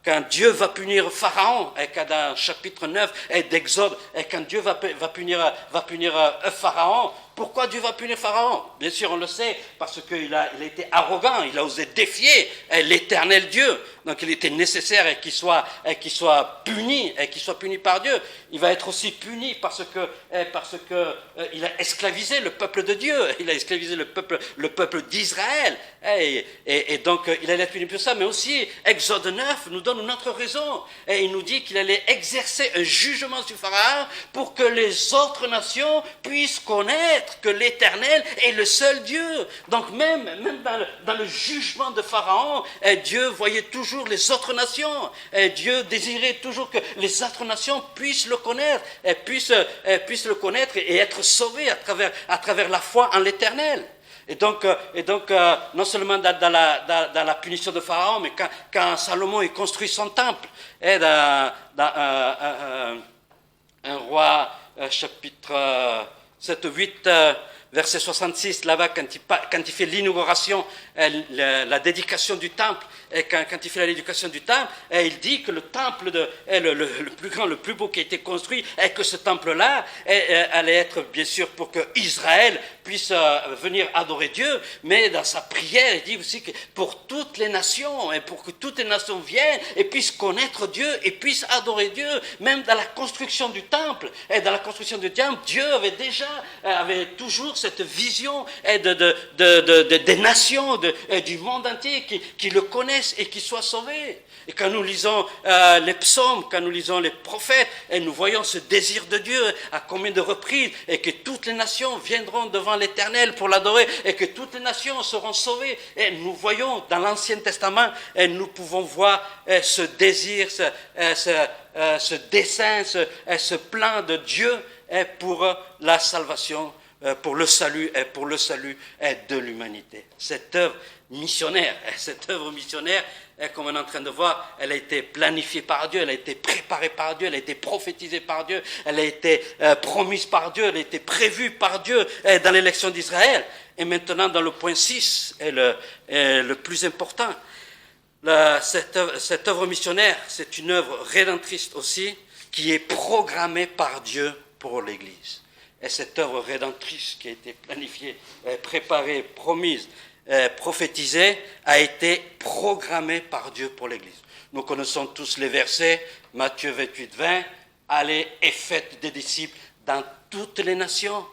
quand Dieu va punir Pharaon, et dans le chapitre 9 d'Exode, et quand Dieu va punir Pharaon, pourquoi Dieu va punir Pharaon? Bien sûr, on le sait, parce qu'il a été arrogant, il a osé défier l'Éternel Dieu. Donc il était nécessaire qu'il soit puni, et qu'il soit puni par Dieu. Il va être aussi puni parce que il a esclavisé le peuple de Dieu, il a esclavisé le peuple d'Israël. Et donc il allait être puni pour ça, mais aussi Exode 9 nous donne une autre raison. Et il nous dit qu'il allait exercer un jugement sur Pharaon pour que les autres nations puissent connaître que l'Éternel est le seul Dieu. Donc même dans le jugement de Pharaon, Dieu voyait toujours les autres nations. Dieu désirait toujours que les autres nations puissent le connaître, puissent le connaître et être sauvées à travers la foi en l'Éternel. Et donc, non seulement dans la punition de Pharaon, mais quand Salomon il construit son temple, et dans un roi chapitre 7 ou 8, verset 66, là-bas, quand il fait l'inauguration, la dédication du temple, et quand il fait la dédication du temple, il dit que le temple le plus grand, le plus beau qui a été construit, et que ce temple-là allait être, bien sûr, pour que Israël puisse venir adorer Dieu, mais dans sa prière, il dit aussi que pour toutes les nations, et pour que toutes les nations viennent et puissent connaître Dieu et puissent adorer Dieu, même dans la construction du temple. Et dans la construction du temple, Dieu avait toujours cette vision des nations, du monde entier qui le connaissent et qui soient sauvés. Et quand nous lisons les psaumes, quand nous lisons les prophètes, et nous voyons ce désir de Dieu à combien de reprises, et que toutes les nations viendront devant l'Éternel pour l'adorer, et que toutes les nations seront sauvées. Et nous voyons dans l'Ancien Testament, et nous pouvons voir ce désir, ce dessein, ce plan de Dieu pour la salvation, pour le salut de l'humanité. Cette œuvre missionnaire, comme on est en train de voir, elle a été planifiée par Dieu, elle a été préparée par Dieu, elle a été prophétisée par Dieu, elle a été promise par Dieu, elle a été prévue par Dieu dans l'élection d'Israël. Et maintenant, dans le point 6, est le plus important. Cette œuvre missionnaire, c'est une œuvre rédemptrice aussi, qui est programmée par Dieu pour l'Église. Et cette œuvre rédemptrice qui a été planifiée, préparée, promise, prophétisée, a été programmée par Dieu pour l'Église. Nous connaissons tous les versets, Matthieu 28, 20, « Allez et faites des disciples dans toutes les nations ».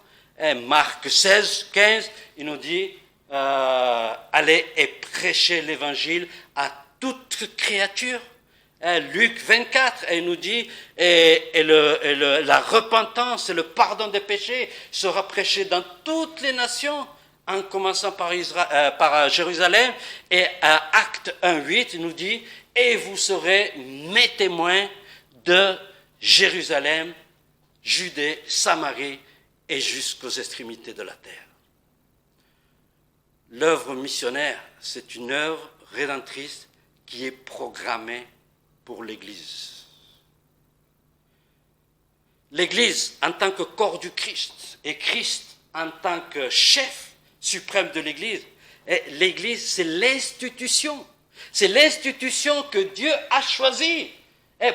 Marc 16, 15, il nous dit « Allez et prêchez l'Évangile à toute créature ». Luc 24, il nous dit la repentance et le pardon des péchés sera prêché dans toutes les nations, en commençant par Jérusalem. Et à Acte 1:8, il nous dit et vous serez mes témoins de Jérusalem, Judée, Samarie et jusqu'aux extrémités de la terre. L'œuvre missionnaire, c'est une œuvre rédemptrice qui est programmée pour l'Église. L'Église en tant que corps du Christ et Christ en tant que chef suprême de l'Église. Et l'Église, c'est l'institution. C'est l'institution que Dieu a choisie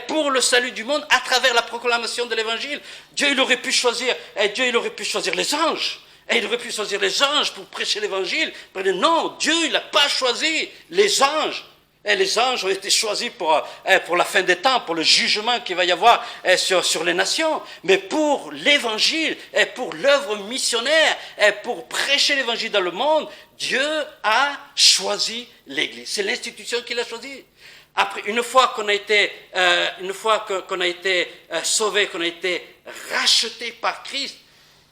pour le salut du monde à travers la proclamation de l'Évangile. Dieu, il aurait pu choisir les anges. Et il aurait pu choisir les anges pour prêcher l'Évangile. Mais non, Dieu, il n'a pas choisi les anges. Et les anges ont été choisis pour la fin des temps, pour le jugement qu'il va y avoir sur les nations. Mais pour l'Évangile, et pour l'œuvre missionnaire, et pour prêcher l'Évangile dans le monde, Dieu a choisi l'Église. C'est l'institution qu'il a choisie. Après, une fois qu'on a été sauvé, qu'on a été racheté par Christ,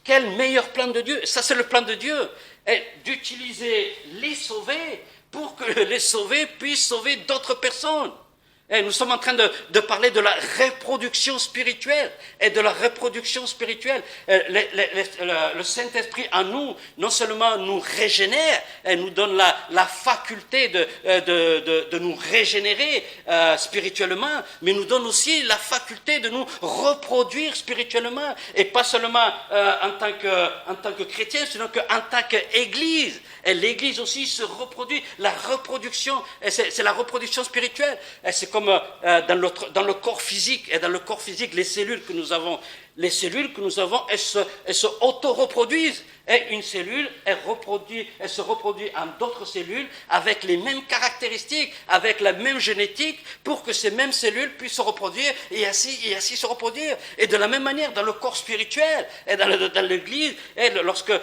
quel meilleur plan de Dieu. Ça, c'est le plan de Dieu. est d'utiliser les sauvés pour que les sauvés puissent sauver d'autres personnes. Et nous sommes en train de parler de la reproduction spirituelle et de la reproduction spirituelle. Le Saint-Esprit en nous, non seulement nous régénère, et nous donne la faculté de nous régénérer spirituellement, mais nous donne aussi la faculté de nous reproduire spirituellement, et pas seulement en tant que chrétien, sinon qu'en tant qu'Église. Et l'Église aussi se reproduit. La reproduction, c'est la reproduction spirituelle. Et c'est comme dans le corps physique. Et dans le corps physique, les cellules que nous avons, elles se auto-reproduisent. Et une cellule, elle se reproduit en d'autres cellules avec les mêmes caractéristiques, avec la même génétique, pour que ces mêmes cellules puissent se reproduire et ainsi se reproduire. Et de la même manière, dans le corps spirituel, et dans l'Église, et lorsque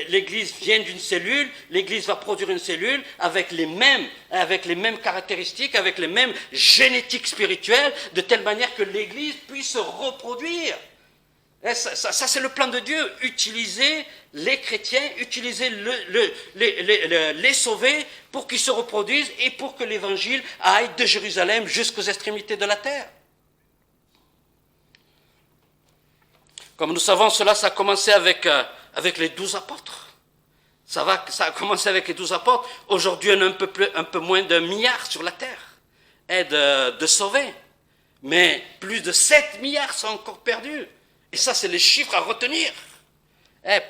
l'Église vient d'une cellule, l'Église va produire une cellule avec les mêmes caractéristiques, avec les mêmes génétiques spirituelles, de telle manière que l'Église puisse se reproduire. Ça, c'est le plan de Dieu, utiliser les chrétiens, utiliser les sauvés pour qu'ils se reproduisent et pour que l'évangile aille de Jérusalem jusqu'aux extrémités de la terre. Comme nous savons, ça a commencé avec les 12 apôtres. Ça a commencé avec les 12 apôtres. Aujourd'hui, on a un peu moins d'1 milliard sur la terre et de sauvés. Mais plus de 7 milliards sont encore perdus. Et ça, c'est les chiffres à retenir.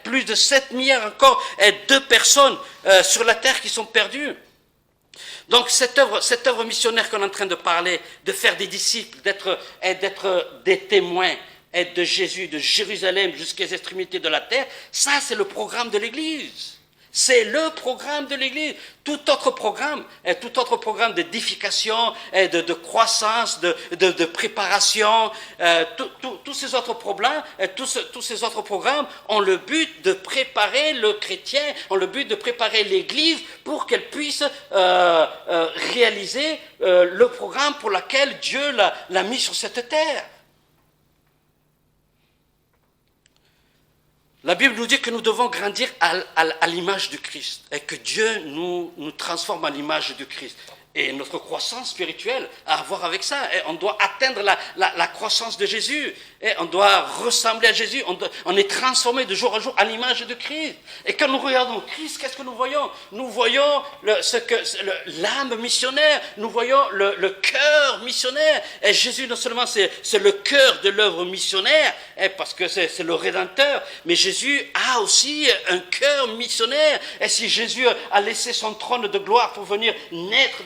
Plus de 7 milliards encore de personnes sur la terre qui sont perdues. Donc cette œuvre missionnaire qu'on est en train de parler, de faire des disciples, d'être des témoins de Jésus, de Jérusalem jusqu'aux extrémités de la terre, ça c'est le programme de l'Église. C'est le programme de l'Église. Tout autre programme d'édification, de croissance, de préparation, tous ces autres programmes ont le but de préparer le chrétien, ont le but de préparer l'Église pour qu'elle puisse réaliser le programme pour lequel Dieu l'a mis sur cette terre. La Bible nous dit que nous devons grandir à l'image du Christ et que Dieu nous transforme à l'image du Christ. Et notre croissance spirituelle a à voir avec ça. Et on doit atteindre la croissance de Jésus. Et on doit ressembler à Jésus. On est transformé de jour en jour à l'image de Christ. Et quand nous regardons Christ, qu'est-ce que nous voyons? Nous voyons l'âme missionnaire. Nous voyons le cœur missionnaire. Et Jésus, non seulement c'est le cœur de l'œuvre missionnaire, parce que c'est le Rédempteur, mais Jésus a aussi un cœur missionnaire. Et si Jésus a laissé son trône de gloire pour venir naître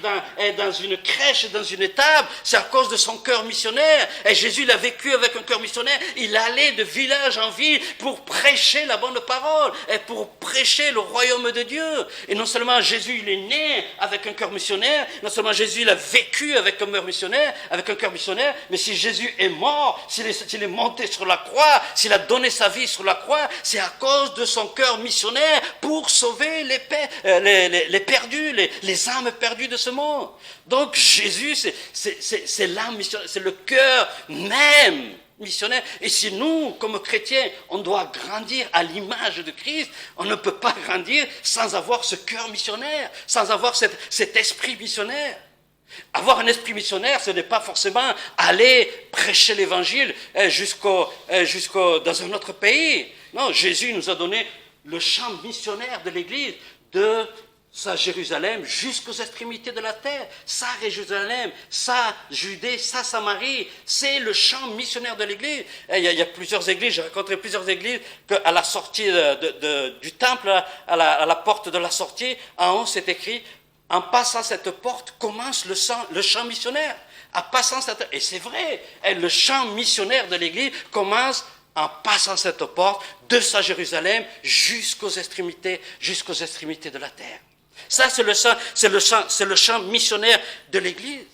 dans une crèche, dans une étable, c'est à cause de son cœur missionnaire. Et Jésus l'a vécu avec un cœur missionnaire. Il allait de village en ville pour prêcher la bonne parole et pour prêcher le royaume de Dieu. Et non seulement Jésus il est né avec un cœur missionnaire, non seulement Jésus il a vécu avec un cœur missionnaire, mais si Jésus est mort, s'il est monté sur la croix, s'il a donné sa vie sur la croix, c'est à cause de son cœur missionnaire pour sauver les perdus, les âmes perdues de ce monde. Donc Jésus, c'est l'âme missionnaire, c'est le cœur même missionnaire. Et si nous, comme chrétiens, on doit grandir à l'image de Christ, on ne peut pas grandir sans avoir ce cœur missionnaire, sans avoir cet esprit missionnaire. Avoir un esprit missionnaire, ce n'est pas forcément aller prêcher l'évangile dans un autre pays. Non, Jésus nous a donné le champ missionnaire de l'Église, de sa Jérusalem jusqu'aux extrémités de la terre, sa Jérusalem, sa Judée, sa Samarie, c'est le champ missionnaire de l'Église. Il y a plusieurs églises, j'ai rencontré plusieurs églises, qu'à la sortie du temple, à la porte de la sortie, en haut c'est écrit, en passant cette porte commence le champ missionnaire. Et c'est vrai, le champ missionnaire de l'Église commence en passant cette porte de sa Jérusalem jusqu'aux extrémités de la terre. Ça, c'est le champ missionnaire de l'Église.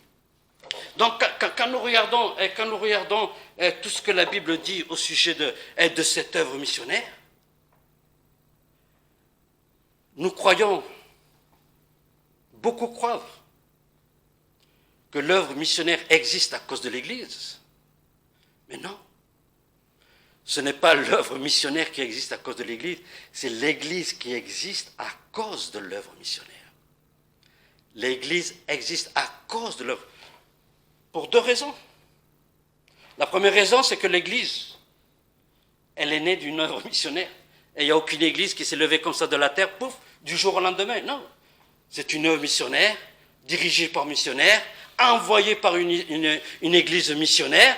Donc, quand nous regardons tout ce que la Bible dit au sujet de cette œuvre missionnaire, nous croyons, beaucoup croient, que l'œuvre missionnaire existe à cause de l'Église. Mais non. Ce n'est pas l'œuvre missionnaire qui existe à cause de l'Église, c'est l'Église qui existe à cause de l'œuvre missionnaire. L'Église existe à cause de l'œuvre, pour 2 raisons. La première raison, c'est que l'Église, elle est née d'une œuvre missionnaire. Et il n'y a aucune Église qui s'est levée comme ça de la terre, pouf, du jour au lendemain. Non, c'est une œuvre missionnaire, dirigée par missionnaires, envoyée par une Église missionnaire,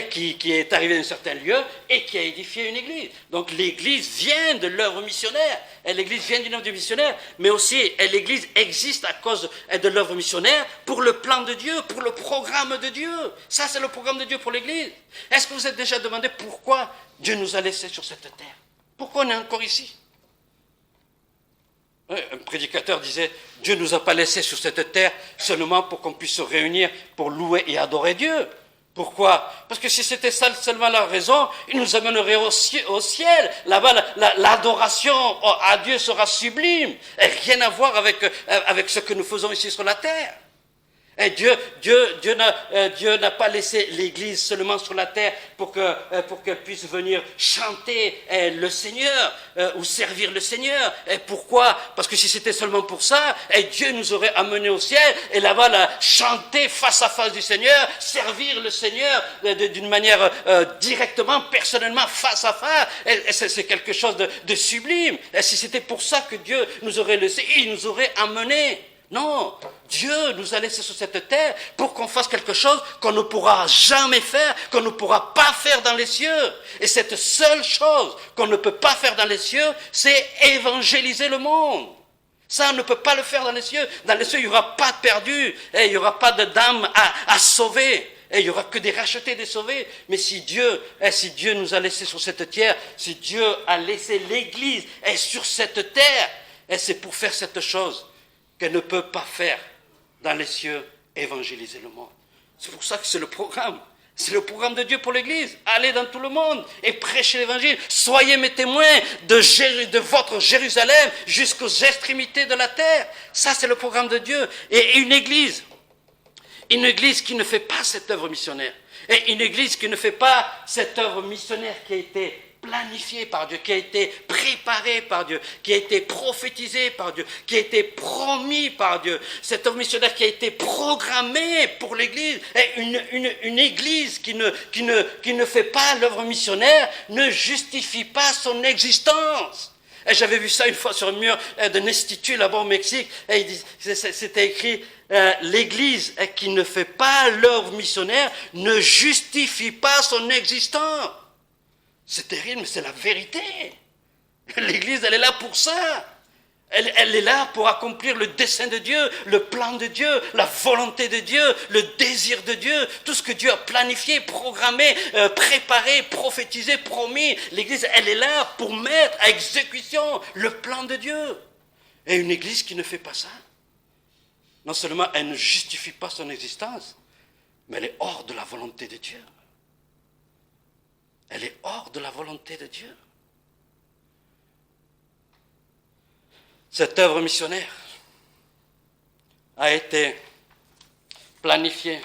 qui est arrivée dans un certain lieu et qui a édifié une Église. Donc l'Église vient de l'œuvre missionnaire. Et l'Église vient d'une œuvre missionnaire, mais aussi l'Église existe à cause de l'œuvre missionnaire pour le plan de Dieu, pour le programme de Dieu. Ça, c'est le programme de Dieu pour l'Église. Est-ce que vous êtes déjà demandé pourquoi Dieu nous a laissés sur cette terre? Pourquoi on est encore ici? Un prédicateur disait, Dieu ne nous a pas laissés sur cette terre seulement pour qu'on puisse se réunir pour louer et adorer Dieu. Pourquoi? Parce que si c'était ça seulement la raison, il nous amènerait au ciel. Là-bas, l'adoration à Dieu sera sublime. Et rien à voir avec ce que nous faisons ici sur la terre. Et Dieu n'a pas laissé l'Église seulement sur la terre pour qu'elle puisse venir chanter le Seigneur ou servir le Seigneur. Et pourquoi? Parce que si c'était seulement pour ça, Dieu nous aurait amenés au ciel et là-bas chanter face à face du Seigneur, servir le Seigneur d'une manière directement, personnellement, face à face. Et c'est quelque chose de sublime. Et si c'était pour ça que Dieu nous aurait laissé, il nous aurait amenés. Non, Dieu nous a laissés sur cette terre pour qu'on fasse quelque chose qu'on ne pourra jamais faire, qu'on ne pourra pas faire dans les cieux. Et cette seule chose qu'on ne peut pas faire dans les cieux, c'est évangéliser le monde. Ça, on ne peut pas le faire dans les cieux. Dans les cieux, il n'y aura pas de perdus, et il n'y aura pas de d'âmes à sauver. Et il n'y aura que des rachetés, des sauvés. Mais si Dieu nous a laissés sur cette terre, si Dieu a laissé l'Église sur cette terre, c'est pour faire cette chose qu'elle ne peut pas faire dans les cieux, évangéliser le monde. C'est pour ça que c'est le programme. C'est le programme de Dieu pour l'Église. Allez dans tout le monde et prêchez l'Évangile. Soyez mes témoins de votre Jérusalem jusqu'aux extrémités de la terre. Ça, c'est le programme de Dieu. Et une Église qui ne fait pas cette œuvre missionnaire, et une Église qui ne fait pas cette œuvre missionnaire qui a été planifié par Dieu, qui a été préparé par Dieu, qui a été prophétisé par Dieu, qui a été promis par Dieu. Cette œuvre missionnaire qui a été programmée pour l'Église. Et une Église qui ne fait pas l'œuvre missionnaire ne justifie pas son existence. Et j'avais vu ça une fois sur le mur d'un institut là-bas au Mexique. Et c'était écrit, l'Église qui ne fait pas l'œuvre missionnaire ne justifie pas son existence. C'est terrible, mais c'est la vérité. L'Église, elle est là pour ça. Elle est là pour accomplir le dessein de Dieu, le plan de Dieu, la volonté de Dieu, le désir de Dieu, tout ce que Dieu a planifié, programmé, préparé, prophétisé, promis. L'Église, elle est là pour mettre à exécution le plan de Dieu. Et une Église qui ne fait pas ça, non seulement elle ne justifie pas son existence, mais elle est hors de la volonté de Dieu. Elle est hors de la volonté de Dieu. Cette œuvre missionnaire a été planifiée,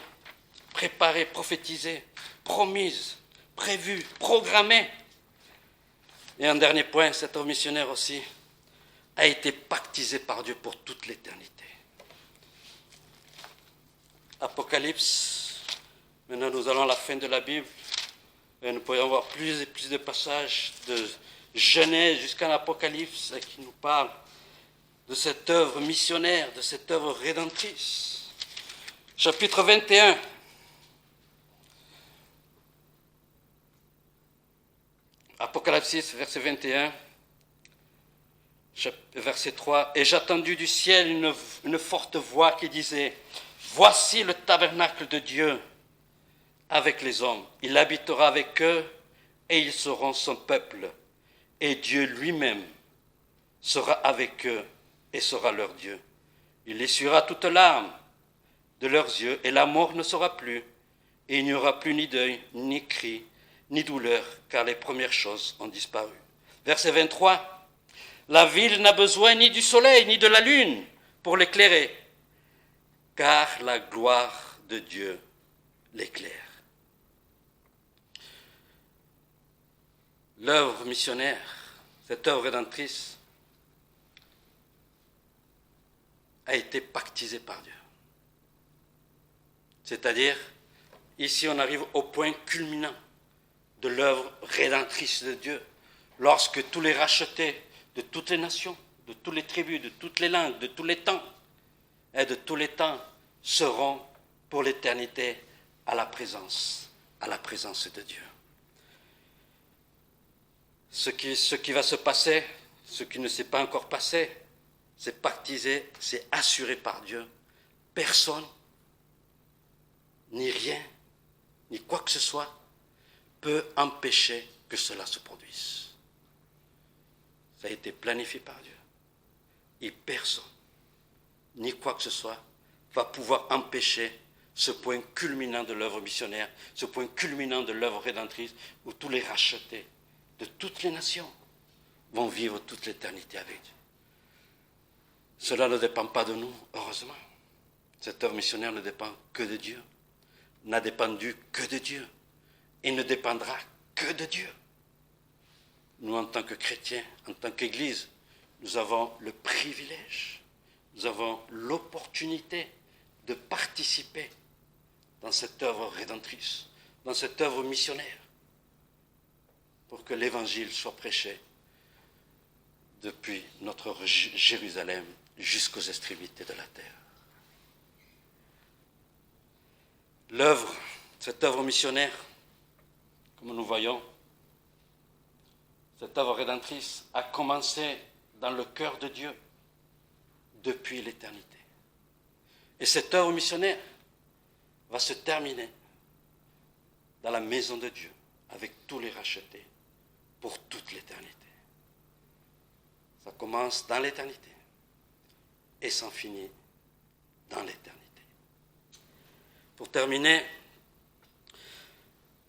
préparée, prophétisée, promise, prévue, programmée. Et un dernier point, cette œuvre missionnaire aussi a été pactisée par Dieu pour toute l'éternité. Apocalypse, maintenant nous allons à la fin de la Bible. Et nous pourrions voir plus et plus de passages de Genèse jusqu'à l'Apocalypse qui nous parlent de cette œuvre missionnaire, de cette œuvre rédemptrice. Chapitre 21. Apocalypse, verset 21, verset 3. « Et j'entendis du ciel une forte voix qui disait, « Voici le tabernacle de Dieu avec les hommes. Il habitera avec eux et ils seront son peuple. Et Dieu lui-même sera avec eux et sera leur Dieu. Il essuiera toute larme de leurs yeux et la mort ne sera plus. Et il n'y aura plus ni deuil, ni cri, ni douleur, car les premières choses ont disparu. » Verset 23. « La ville n'a besoin ni du soleil, ni de la lune pour l'éclairer, car la gloire de Dieu l'éclaire. » l'œuvre missionnaire, cette œuvre rédemptrice, a été pactisée par Dieu. C'est-à-dire, ici on arrive au point culminant de l'œuvre rédemptrice de Dieu, lorsque tous les rachetés de toutes les nations, de toutes les tribus, de toutes les langues, de tous les temps, et de tous les temps seront pour l'éternité à la présence de Dieu. Ce qui va se passer, ce qui ne s'est pas encore passé, c'est pactisé, c'est assuré par Dieu. Personne, ni rien, ni quoi que ce soit, peut empêcher que cela se produise. Ça a été planifié par Dieu. Et personne, ni quoi que ce soit, va pouvoir empêcher ce point culminant de l'œuvre missionnaire, ce point culminant de l'œuvre rédemptrice, où tous les rachetés de toutes les nations vont vivre toute l'éternité avec Dieu. Cela ne dépend pas de nous, heureusement. Cette œuvre missionnaire ne dépend que de Dieu, n'a dépendu que de Dieu, et ne dépendra que de Dieu. Nous, en tant que chrétiens, en tant qu'Église, nous avons le privilège, nous avons l'opportunité de participer dans cette œuvre rédemptrice, dans cette œuvre missionnaire, pour que l'Évangile soit prêché depuis notre Jérusalem jusqu'aux extrémités de la terre. L'œuvre, cette œuvre missionnaire, comme nous voyons, cette œuvre rédemptrice a commencé dans le cœur de Dieu depuis l'éternité. Et cette œuvre missionnaire va se terminer dans la maison de Dieu avec tous les rachetés pour toute l'éternité. Ça commence dans l'éternité et s'en finit dans l'éternité. Pour terminer,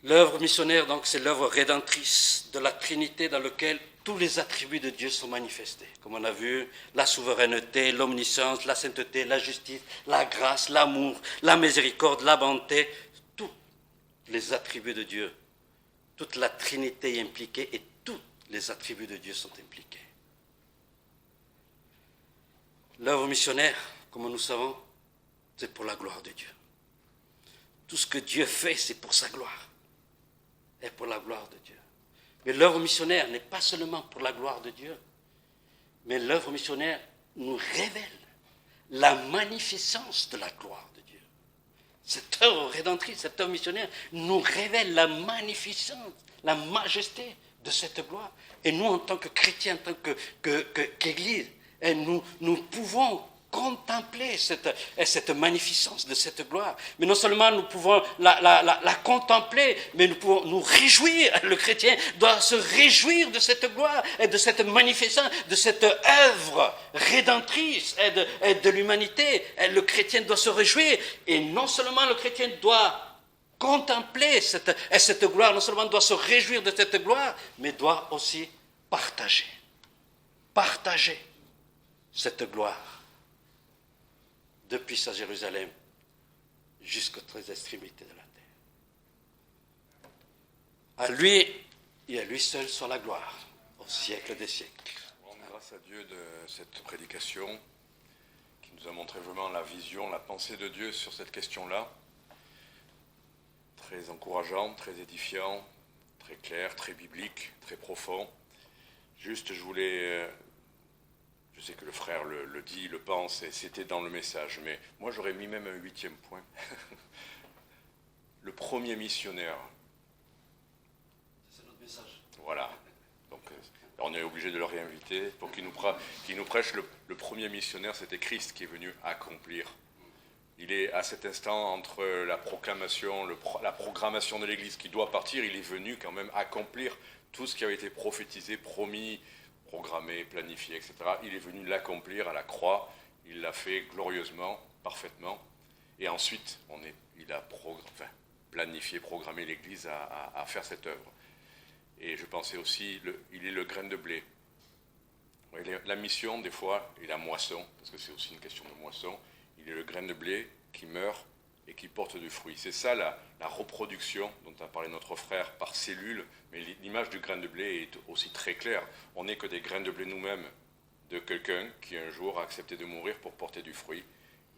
l'œuvre missionnaire, donc, c'est l'œuvre rédemptrice de la Trinité dans laquelle tous les attributs de Dieu sont manifestés. Comme on a vu, la souveraineté, l'omniscience, la sainteté, la justice, la grâce, l'amour, la miséricorde, la bonté, tous les attributs de Dieu, toute la Trinité est impliquée et tous les attributs de Dieu sont impliqués. L'œuvre missionnaire, comme nous savons, c'est pour la gloire de Dieu. Tout ce que Dieu fait, c'est pour sa gloire et pour la gloire de Dieu. Mais l'œuvre missionnaire n'est pas seulement pour la gloire de Dieu, mais l'œuvre missionnaire nous révèle la magnificence de la gloire de Dieu. Cette œuvre rédemptrice, cette œuvre missionnaire nous révèle la magnificence, la majesté de cette gloire. Et nous, en tant que chrétiens, en tant qu'Église, nous pouvons contempler cette magnificence de cette gloire. Mais non seulement nous pouvons la contempler, mais nous pouvons nous réjouir. Le chrétien doit se réjouir de cette gloire et de cette magnificence, de cette œuvre rédemptrice et de l'humanité. Et le chrétien doit se réjouir. Et non seulement le chrétien doit contempler cette gloire, non seulement doit se réjouir de cette gloire, mais doit aussi partager cette gloire depuis sa Jérusalem jusqu'aux extrémités de la terre. À lui et à lui seul soit la gloire au siècle des siècles. Grâce à Dieu de cette prédication qui nous a montré vraiment la vision, la pensée de Dieu sur cette question-là. Très encourageant, très édifiant, très clair, très biblique, très profond. Juste, je voulais... Je sais que le frère le dit, le pense, et c'était dans le message, mais moi j'aurais mis même un 8e point. Le premier missionnaire. C'est notre message. Voilà. Donc on est obligé de le réinviter pour qu'il nous prêche. Le premier missionnaire, c'était Christ qui est venu accomplir. Il est à cet instant entre la proclamation, la programmation de l'Église qui doit partir, il est venu quand même accomplir tout ce qui avait été prophétisé, promis, programmé, planifié, etc. Il est venu l'accomplir à la croix, il l'a fait glorieusement, parfaitement, et ensuite il a planifié, programmé l'Église à faire cette œuvre. Et je pensais aussi, il est le grain de blé. La mission, des fois, et la moisson, parce que c'est aussi une question de moisson, il est le grain de blé qui meurt et qui portent du fruit. C'est ça la reproduction dont a parlé notre frère par cellule, mais l'image du grain de blé est aussi très claire. On n'est que des grains de blé nous-mêmes de quelqu'un qui un jour a accepté de mourir pour porter du fruit.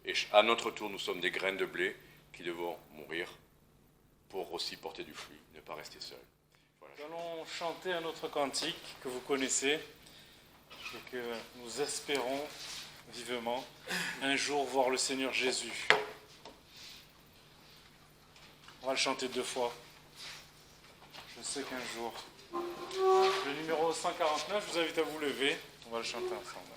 Et à notre tour, nous sommes des grains de blé qui devons mourir pour aussi porter du fruit, ne pas rester seuls. Voilà. Nous allons chanter un autre cantique que vous connaissez et que nous espérons vivement un jour voir le Seigneur Jésus. On va le chanter 2 fois. Je sais qu'un jour. Le numéro 149, je vous invite à vous lever. On va le chanter ensemble.